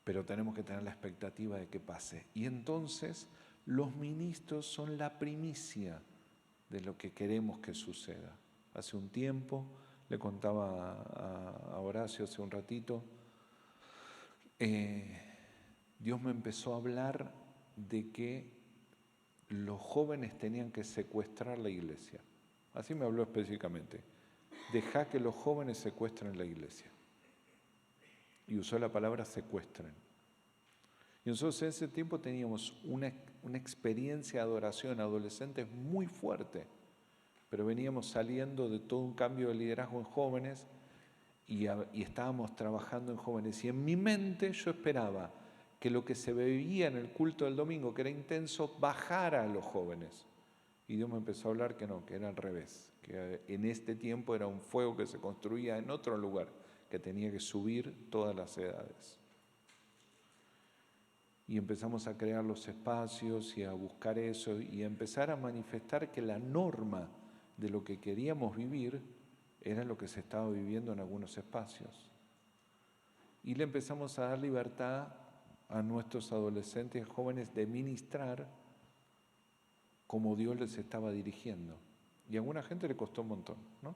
Pero tenemos que tener la expectativa de que pase. Y entonces los ministros son la primicia de lo que queremos que suceda. Hace un tiempo, le contaba a Horacio hace un ratito, Dios me empezó a hablar de que los jóvenes tenían que secuestrar la iglesia. Así me habló específicamente. Dejá que los jóvenes secuestren la iglesia. Y usó la palabra secuestren. Y nosotros en ese tiempo teníamos una experiencia de adoración adolescentes muy fuerte, pero veníamos saliendo de todo un cambio de liderazgo en jóvenes y estábamos trabajando en jóvenes. Y en mi mente yo esperaba que lo que se veía en el culto del domingo, que era intenso, bajara a los jóvenes. Y Dios me empezó a hablar que no, que era al revés, que en este tiempo era un fuego que se construía en otro lugar, que tenía que subir todas las edades. Y empezamos a crear los espacios y a buscar eso y a empezar a manifestar que la norma de lo que queríamos vivir era lo que se estaba viviendo en algunos espacios. Y le empezamos a dar libertad a nuestros adolescentes y jóvenes de ministrar como Dios les estaba dirigiendo. Y a alguna gente le costó un montón, ¿no?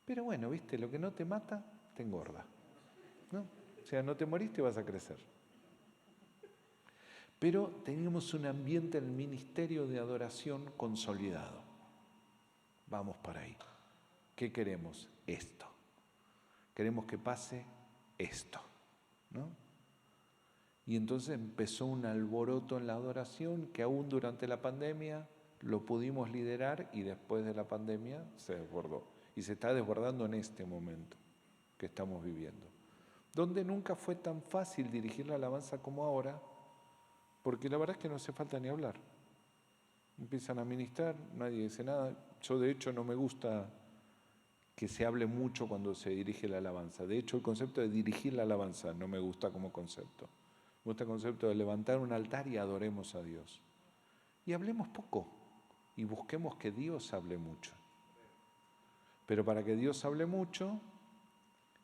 Pero bueno, viste, lo que no te mata, te engorda, ¿no? O sea, no te moriste, vas a crecer. Pero teníamos un ambiente en el ministerio de adoración consolidado. Vamos para ahí. ¿Qué queremos? Esto. Queremos que pase esto, ¿no? Y entonces empezó un alboroto en la adoración que aún durante la pandemia lo pudimos liderar y después de la pandemia se desbordó. Y se está desbordando en este momento que estamos viviendo. Donde nunca fue tan fácil dirigir la alabanza como ahora, porque la verdad es que no hace falta ni hablar. Empiezan a ministrar, nadie dice nada. Yo de hecho no me gusta que se hable mucho cuando se dirige la alabanza. De hecho el concepto de dirigir la alabanza no me gusta como concepto. Me gusta el concepto de levantar un altar y adoremos a Dios. Y hablemos poco y busquemos que Dios hable mucho. Pero para que Dios hable mucho,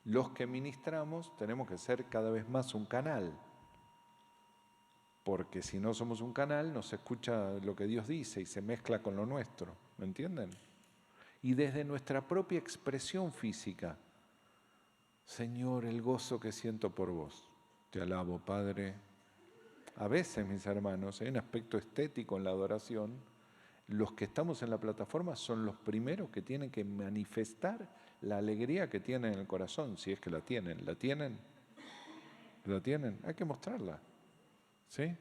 los que ministramos tenemos que ser cada vez más un canal. Porque si no somos un canal, no se escucha lo que Dios dice y se mezcla con lo nuestro. ¿Me entienden? Y desde nuestra propia expresión física, Señor, el gozo que siento por vos. Te alabo, Padre. A veces, mis hermanos, hay un aspecto estético en la adoración. Los que estamos en la plataforma son los primeros que tienen que manifestar la alegría que tienen en el corazón, si es que la tienen. ¿La tienen? ¿La tienen? Hay que mostrarla. ¿Sí?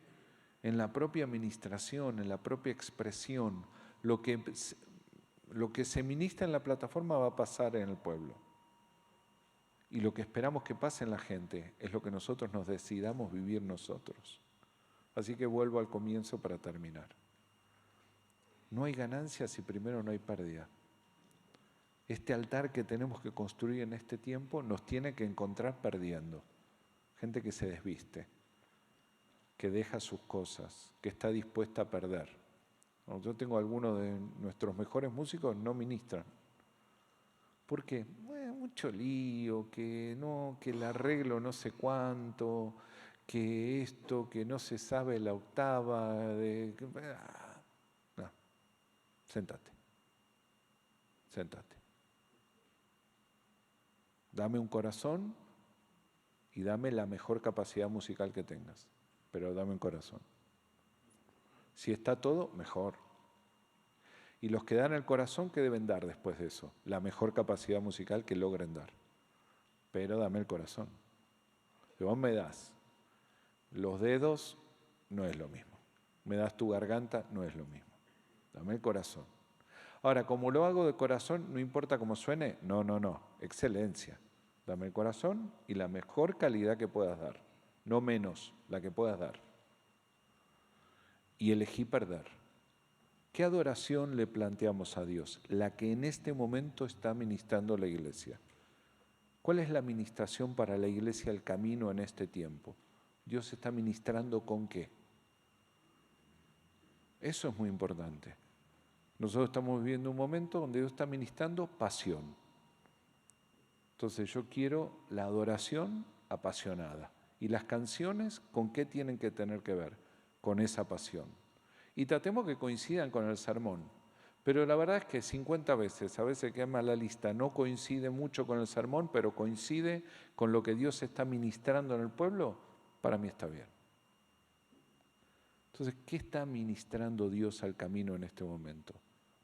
En la propia administración, en la propia expresión, lo que se ministra en la plataforma va a pasar en el pueblo. Y lo que esperamos que pase en la gente es lo que nosotros nos decidamos vivir nosotros. Así que vuelvo al comienzo para terminar. No hay ganancia si primero no hay pérdida. Este altar que tenemos que construir en este tiempo nos tiene que encontrar perdiendo. Gente que se desviste, que deja sus cosas, que está dispuesta a perder. Yo tengo algunos de nuestros mejores músicos no ministran. ¿Por qué? Mucho lío, que el arreglo no sé cuánto, que esto, que no se sabe la octava. No, séntate. Dame un corazón y dame la mejor capacidad musical que tengas, pero dame un corazón. Si está todo, mejor. Y los que dan el corazón, ¿qué deben dar después de eso? La mejor capacidad musical que logren dar. Pero dame el corazón. Si vos me das los dedos, no es lo mismo. Me das tu garganta, no es lo mismo. Dame el corazón. Ahora, como lo hago de corazón, no importa cómo suene, no. Excelencia. Dame el corazón y la mejor calidad que puedas dar. No menos, la que puedas dar. Y elegí perder. ¿Qué adoración le planteamos a Dios? La que en este momento está ministrando la iglesia. ¿Cuál es la ministración para la iglesia, el camino en este tiempo? Dios está ministrando ¿con qué? Eso es muy importante. Nosotros estamos viviendo un momento donde Dios está ministrando pasión. Entonces yo quiero la adoración apasionada. ¿Y las canciones con qué tienen que tener que ver? Con esa pasión. Y tratemos que coincidan con el sermón. Pero la verdad es que 50 veces, a veces quema la lista, no coincide mucho con el sermón, pero coincide con lo que Dios está ministrando en el pueblo, para mí está bien. Entonces, ¿qué está ministrando Dios al camino en este momento?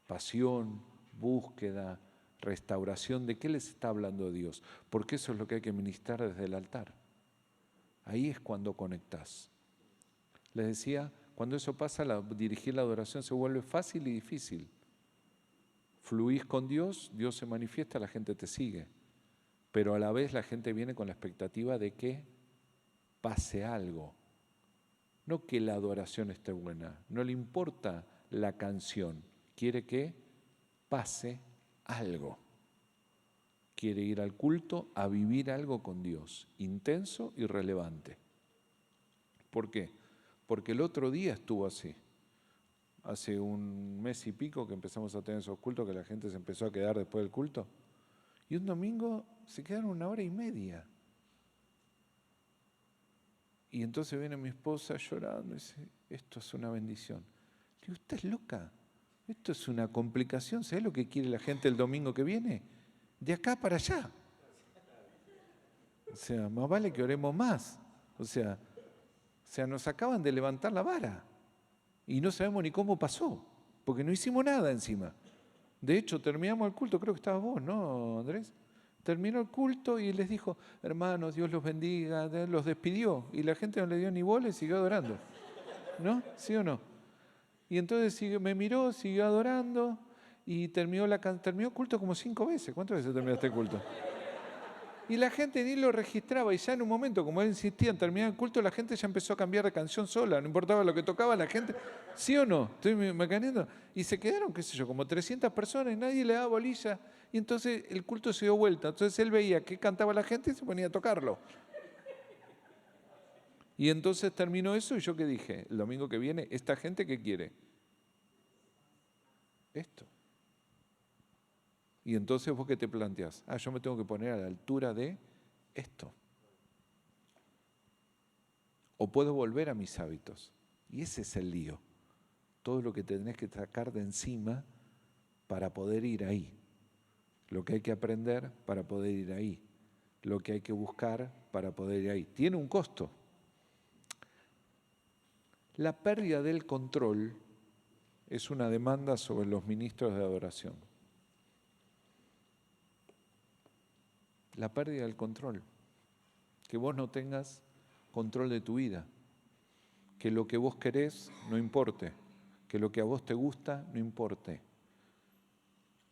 Pasión, búsqueda, restauración. ¿De qué les está hablando Dios? Porque eso es lo que hay que ministrar desde el altar. Ahí es cuando conectás. Les decía, cuando eso pasa, dirigir la adoración se vuelve fácil y difícil. Fluís con Dios, Dios se manifiesta, la gente te sigue. pero a la vez la gente viene con la expectativa de que pase algo. No que la adoración esté buena, no le importa la canción, quiere que pase algo. Quiere ir al culto a vivir algo con Dios, intenso y relevante. ¿Por qué? Porque el otro día estuvo así. Hace un mes y pico que empezamos a tener esos cultos, que la gente se empezó a quedar después del culto. Y un domingo se quedaron 1 hora y media. Y entonces viene mi esposa llorando y dice, esto es una bendición. Le digo, ¿usted es loca? Esto es una complicación. ¿Sabes lo que quiere la gente el domingo que viene? De acá para allá. O sea, más vale que oremos más. O sea, nos acaban de levantar la vara. Y no sabemos ni cómo pasó, porque no hicimos nada encima. De hecho, terminamos el culto, creo que estabas vos, ¿no, Andrés? Terminó el culto y les dijo, hermanos, Dios los bendiga, los despidió. Y la gente no le dio ni bola y siguió adorando. ¿No? ¿Sí o no? Y entonces me miró, siguió adorando y terminó el culto como 5 veces. ¿Cuántas veces terminó este culto? Y la gente ni lo registraba y ya en un momento, como él insistía en terminar el culto, la gente ya empezó a cambiar de canción sola, no importaba lo que tocaba la gente, ¿sí o no? Estoy mecaneando. Y se quedaron, qué sé yo, como 300 personas y nadie le daba bolilla. Y entonces el culto se dio vuelta. Entonces él veía que cantaba la gente y se ponía a tocarlo. Y entonces terminó eso y yo qué dije, el domingo que viene, ¿esta gente qué quiere? Esto. Y entonces vos qué te planteás, yo me tengo que poner a la altura de esto. O puedo volver a mis hábitos. Y ese es el lío. Todo lo que tenés que sacar de encima para poder ir ahí. Lo que hay que aprender para poder ir ahí. Lo que hay que buscar para poder ir ahí. Tiene un costo. La pérdida del control es una demanda sobre los ministros de adoración. La pérdida del control. Que vos no tengas control de tu vida. Que lo que vos querés no importe. Que lo que a vos te gusta no importe.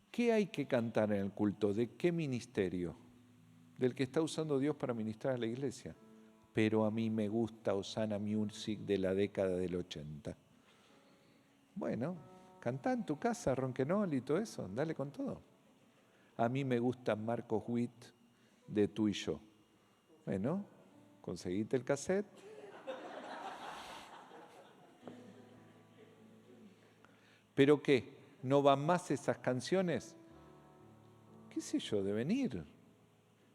¿Qué hay que cantar en el culto? ¿De qué ministerio? Del que está usando Dios para ministrar a la iglesia. Pero a mí me gusta Osana Music de la década del 80. Bueno, cantá en tu casa, Ronquenol y todo eso, dale con todo. A mí me gusta Marcos Witt de Tú y Yo. Bueno, conseguiste el cassette. ¿Pero qué? ¿No van más esas canciones? ¿Qué sé yo? Deben ir.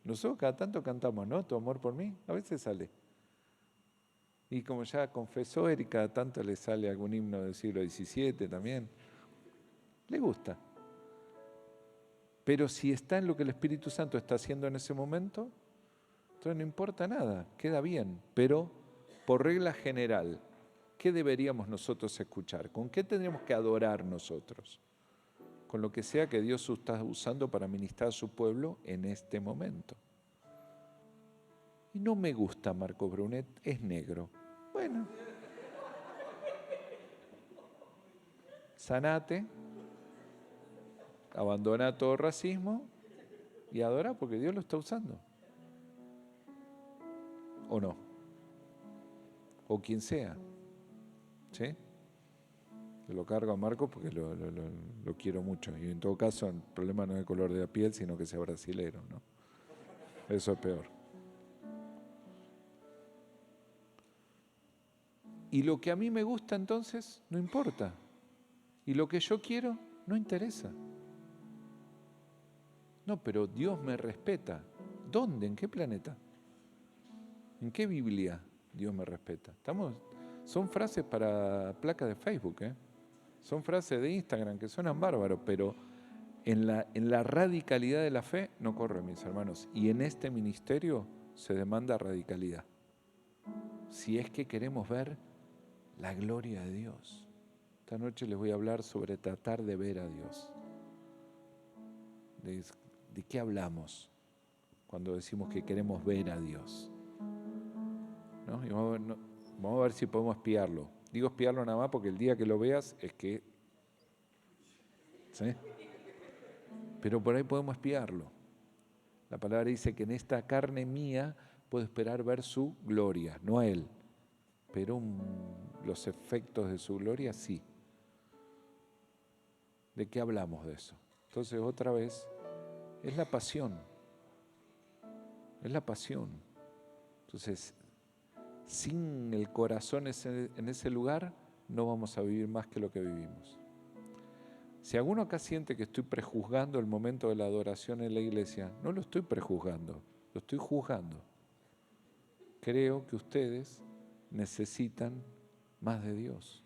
Nosotros cada tanto cantamos, ¿no? Tu amor por mí, a veces sale. Y como ya confesó Eric, cada tanto le sale algún himno del siglo XVII también. Le gusta. Pero si está en lo que el Espíritu Santo está haciendo en ese momento, entonces no importa nada, queda bien. Pero por regla general, ¿qué deberíamos nosotros escuchar? ¿Con qué tendríamos que adorar nosotros? Con lo que sea que Dios está usando para ministrar a su pueblo en este momento. Y no me gusta Marco Brunet, es negro. Bueno, sanate, abandona todo racismo y adora porque Dios lo está usando. ¿O no? O quien sea. ¿Sí? Lo cargo a Marco porque lo quiero mucho. Y en todo caso, el problema no es el color de la piel, sino que sea brasilero, ¿no? Eso es peor. Y lo que a mí me gusta entonces, no importa. Y lo que yo quiero, no interesa. No, pero Dios me respeta. ¿Dónde? ¿En qué planeta? ¿En qué Biblia Dios me respeta? Son frases para placas de Facebook, ¿eh? Son frases de Instagram que suenan bárbaros, pero en la radicalidad de la fe no corre, mis hermanos. Y en este ministerio se demanda radicalidad. Si es que queremos ver la gloria de Dios. Esta noche les voy a hablar sobre tratar de ver a Dios. ¿De qué hablamos cuando decimos que queremos ver a Dios? ¿No? Y vamos a ver si podemos espiarlo. Digo espiarlo nada más porque el día que lo veas es que... ¿Sí? Pero por ahí podemos espiarlo. La palabra dice que en esta carne mía puedo esperar ver su gloria, no a Él, pero los efectos de su gloria sí. ¿De qué hablamos de eso? Entonces otra vez, es la pasión. Es la pasión. Entonces, sin el corazón en ese lugar, no vamos a vivir más que lo que vivimos. Si alguno acá siente que estoy prejuzgando el momento de la adoración en la iglesia, no lo estoy prejuzgando, lo estoy juzgando. Creo que ustedes necesitan más de Dios.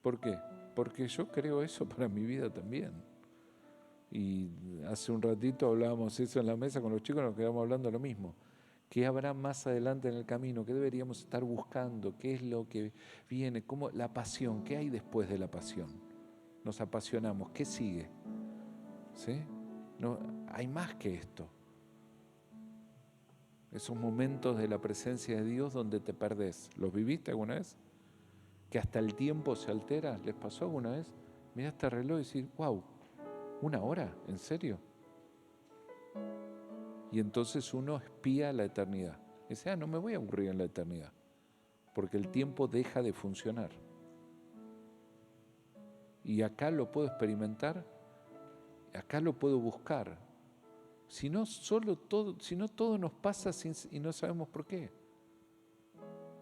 ¿Por qué? Porque yo creo eso para mi vida también. Y hace un ratito hablábamos eso en la mesa con los chicos, nos quedamos hablando lo mismo. ¿Qué habrá más adelante en el camino? ¿Qué deberíamos estar buscando? ¿Qué es lo que viene? ¿Cómo? La pasión. ¿Qué hay después de la pasión? Nos apasionamos. ¿Qué sigue? ¿Sí? No, hay más que esto. Esos momentos de la presencia de Dios donde te perdés. ¿Los viviste alguna vez? Que hasta el tiempo se altera. ¿Les pasó alguna vez? Mirá este reloj y decir, wow, ¿1 hora? ¿En serio? Y entonces uno espía la eternidad. Dice, no me voy a aburrir en la eternidad, porque el tiempo deja de funcionar. Y acá lo puedo experimentar, acá lo puedo buscar. Si no, todo nos pasa y no sabemos por qué.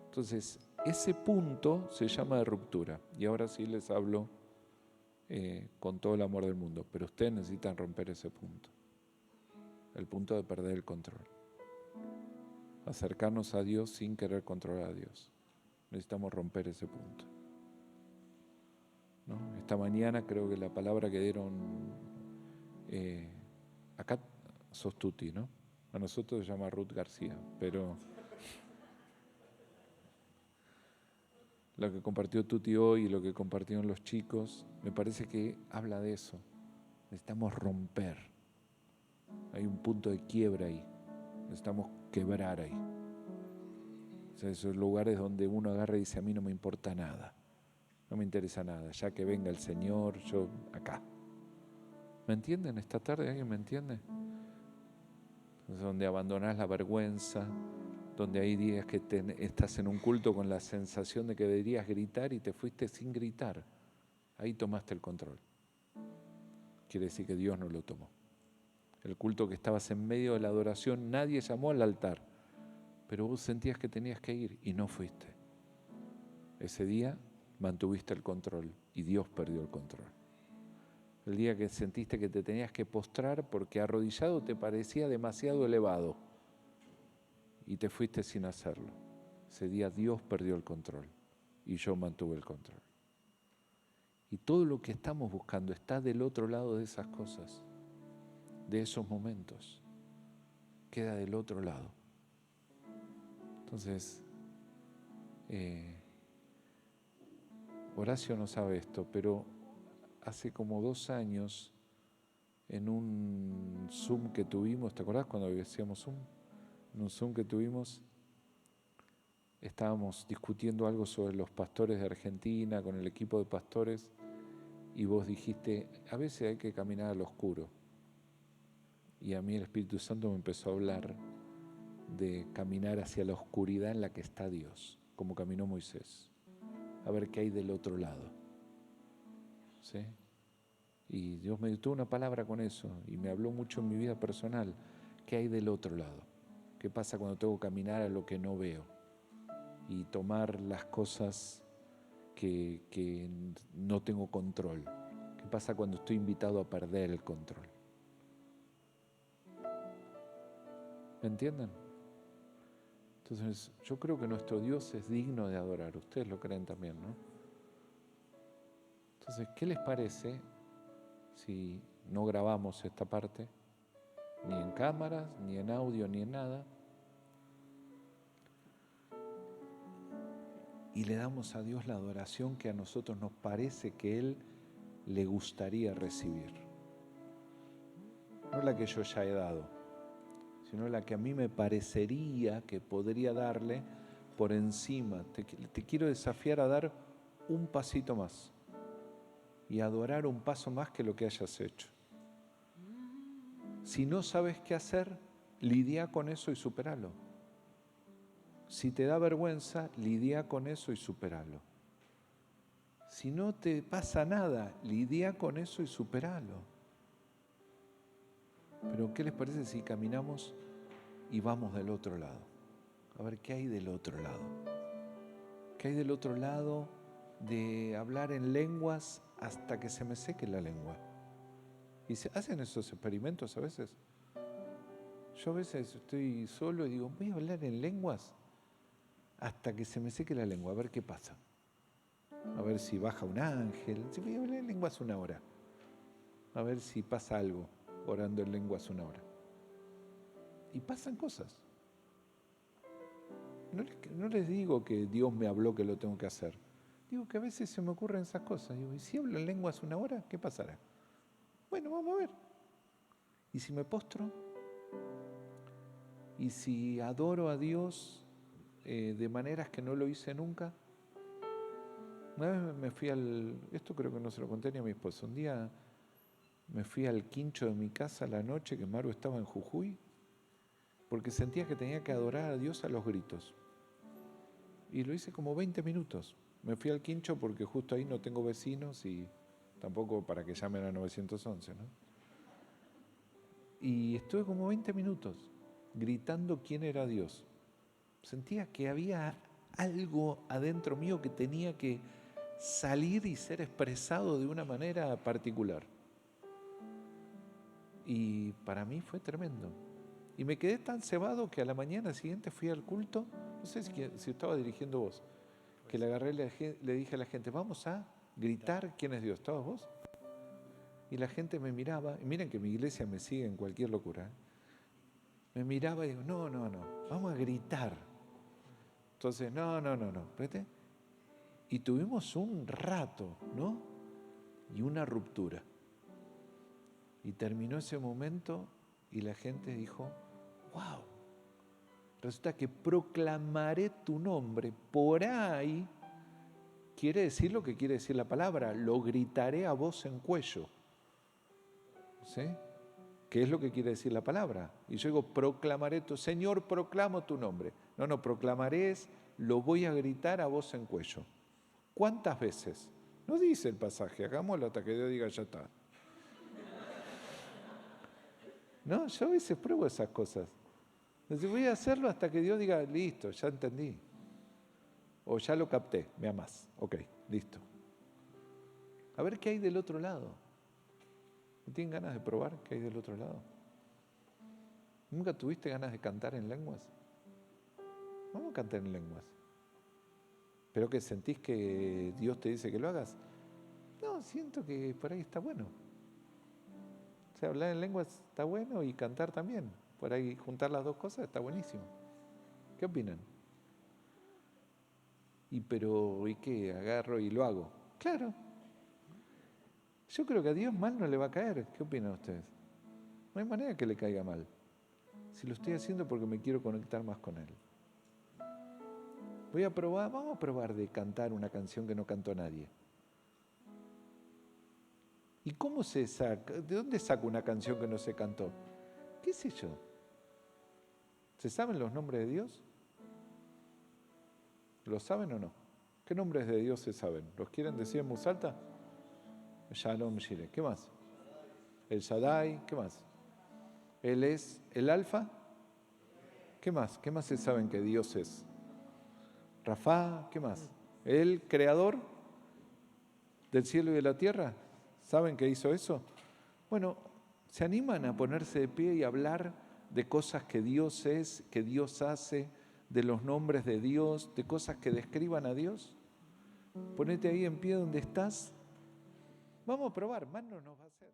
Entonces, ese punto se llama de ruptura. Y ahora sí les hablo con todo el amor del mundo, pero ustedes necesitan romper ese punto. El punto de perder el control. Acercarnos a Dios sin querer controlar a Dios. Necesitamos romper ese punto. ¿No? Esta mañana creo que la palabra que dieron, acá sos Tuti, ¿no? A nosotros se llama Ruth García, pero lo que compartió Tuti hoy y lo que compartieron los chicos, me parece que habla de eso. Necesitamos romper. Hay un punto de quiebra ahí. Necesitamos quebrar ahí. O sea, esos lugares donde uno agarra y dice, a mí no me importa nada. No me interesa nada. Ya que venga el Señor, yo acá. ¿Me entienden esta tarde? ¿Alguien me entiende? Es donde abandonás la vergüenza, donde hay días que estás en un culto con la sensación de que deberías gritar y te fuiste sin gritar. Ahí tomaste el control. Quiere decir que Dios no lo tomó. El culto que estabas en medio de la adoración, nadie llamó al altar, pero vos sentías que tenías que ir y no fuiste. Ese día mantuviste el control y Dios perdió el control. El día que sentiste que te tenías que postrar porque arrodillado te parecía demasiado elevado y te fuiste sin hacerlo. Ese día Dios perdió el control y yo mantuve el control. Y todo lo que estamos buscando está del otro lado de esas cosas, de esos momentos. Queda del otro lado. Entonces, Horacio no sabe esto, pero hace como 2 años, en un Zoom que tuvimos, ¿te acordás cuando hacíamos Zoom? En un Zoom que tuvimos, estábamos discutiendo algo sobre los pastores de Argentina, con el equipo de pastores, y vos dijiste, a veces hay que caminar al oscuro. Y a mí el Espíritu Santo me empezó a hablar de caminar hacia la oscuridad en la que está Dios, como caminó Moisés, a ver qué hay del otro lado. ¿Sí? Y Dios me dio una palabra con eso y me habló mucho en mi vida personal. ¿Qué hay del otro lado? ¿Qué pasa cuando tengo que caminar a lo que no veo y tomar las cosas que no tengo control? ¿Qué pasa cuando estoy invitado a perder el control? ¿Me entienden? Entonces, yo creo que nuestro Dios es digno de adorar. Ustedes lo creen también, ¿no? Entonces, ¿qué les parece si no grabamos esta parte? Ni en cámaras, ni en audio, ni en nada. Y le damos a Dios la adoración que a nosotros nos parece que Él le gustaría recibir. No la que yo ya he dado, sino la que a mí me parecería que podría darle por encima. Te quiero desafiar a dar un pasito más y adorar un paso más que lo que hayas hecho. Si no sabes qué hacer, lidia con eso y superalo. Si te da vergüenza, lidia con eso y superalo. Si no te pasa nada, lidia con eso y superalo. Pero ¿qué les parece si caminamos y vamos del otro lado? A ver, ¿qué hay del otro lado? ¿Qué hay del otro lado de hablar en lenguas hasta que se me seque la lengua? ¿Y se hacen esos experimentos a veces? Yo a veces estoy solo y digo, voy a hablar en lenguas hasta que se me seque la lengua, a ver qué pasa. A ver si baja un ángel. Voy a hablar en lenguas 1 hora. A ver si pasa algo orando en lenguas 1 hora. Y pasan cosas. No les digo que Dios me habló que lo tengo que hacer. Digo que a veces se me ocurren esas cosas. Digo, ¿y si hablo en lenguas 1 hora? ¿Qué pasará? Bueno, vamos a ver. ¿Y si me postro? ¿Y si adoro a Dios de maneras que no lo hice nunca? Una vez me fui esto creo que no se lo conté ni a mi esposa, un día me fui al quincho de mi casa a la noche que Maru estaba en Jujuy, porque sentía que tenía que adorar a Dios a los gritos. Y lo hice como 20 minutos. Me fui al quincho porque justo ahí no tengo vecinos y tampoco para que llamen a 911, ¿no? Y estuve como 20 minutos gritando quién era Dios. Sentía que había algo adentro mío que tenía que salir y ser expresado de una manera particular. Y para mí fue tremendo. Y me quedé tan cebado que a la mañana siguiente fui al culto, no sé si estaba dirigiendo vos, que le agarré y le dije a la gente, vamos a gritar quién es Dios. ¿Estabas vos? Y la gente me miraba, y miren que mi iglesia me sigue en cualquier locura. Me miraba y digo, no, vamos a gritar. Entonces, no, ¿vete? Y tuvimos un rato, ¿no? Y una ruptura. Y terminó ese momento y la gente dijo, wow, resulta que proclamaré tu nombre. Por ahí quiere decir lo que quiere decir la palabra, lo gritaré a voz en cuello. ¿Sí? ¿Qué es lo que quiere decir la palabra? Y yo digo, proclamaré tu, Señor, proclamo tu nombre. No, proclamaré es, lo voy a gritar a voz en cuello. ¿Cuántas veces? No dice el pasaje, hagámoslo hasta que Dios diga ya está. No, yo a veces pruebo esas cosas. Entonces voy a hacerlo hasta que Dios diga, listo, ya entendí. O ya lo capté, me amás. Ok, listo. A ver qué hay del otro lado. ¿No tienen ganas de probar qué hay del otro lado? ¿Nunca tuviste ganas de cantar en lenguas? Vamos a cantar en lenguas. ¿Pero que sentís que Dios te dice que lo hagas? No, siento que por ahí está bueno. O sea, hablar en lenguas está bueno y cantar también. Por ahí juntar las dos cosas está buenísimo. ¿Qué opinan? ¿Y qué? Agarro y lo hago. Claro. Yo creo que a Dios mal no le va a caer. ¿Qué opinan ustedes? No hay manera que le caiga mal. Si lo estoy haciendo porque me quiero conectar más con Él. Vamos a probar de cantar una canción que no cantó nadie. ¿Y cómo se saca? ¿De dónde saco una canción que no se cantó? ¿Qué sé yo? ¿Se saben los nombres de Dios? ¿Los saben o no? ¿Qué nombres de Dios se saben? ¿Los quieren decir en voz alta? Shalom Shire. ¿Qué más? El Shaddai. ¿Qué más? Él es el Alfa. ¿Qué más? ¿Qué más se saben que Dios es? Rafá. ¿Qué más? El creador del cielo y de la tierra. ¿Saben que hizo eso? Bueno, ¿se animan a ponerse de pie y hablar de cosas que Dios es, que Dios hace, de los nombres de Dios, de cosas que describan a Dios? Ponete ahí en pie donde estás. Vamos a probar, más no nos va a hacer.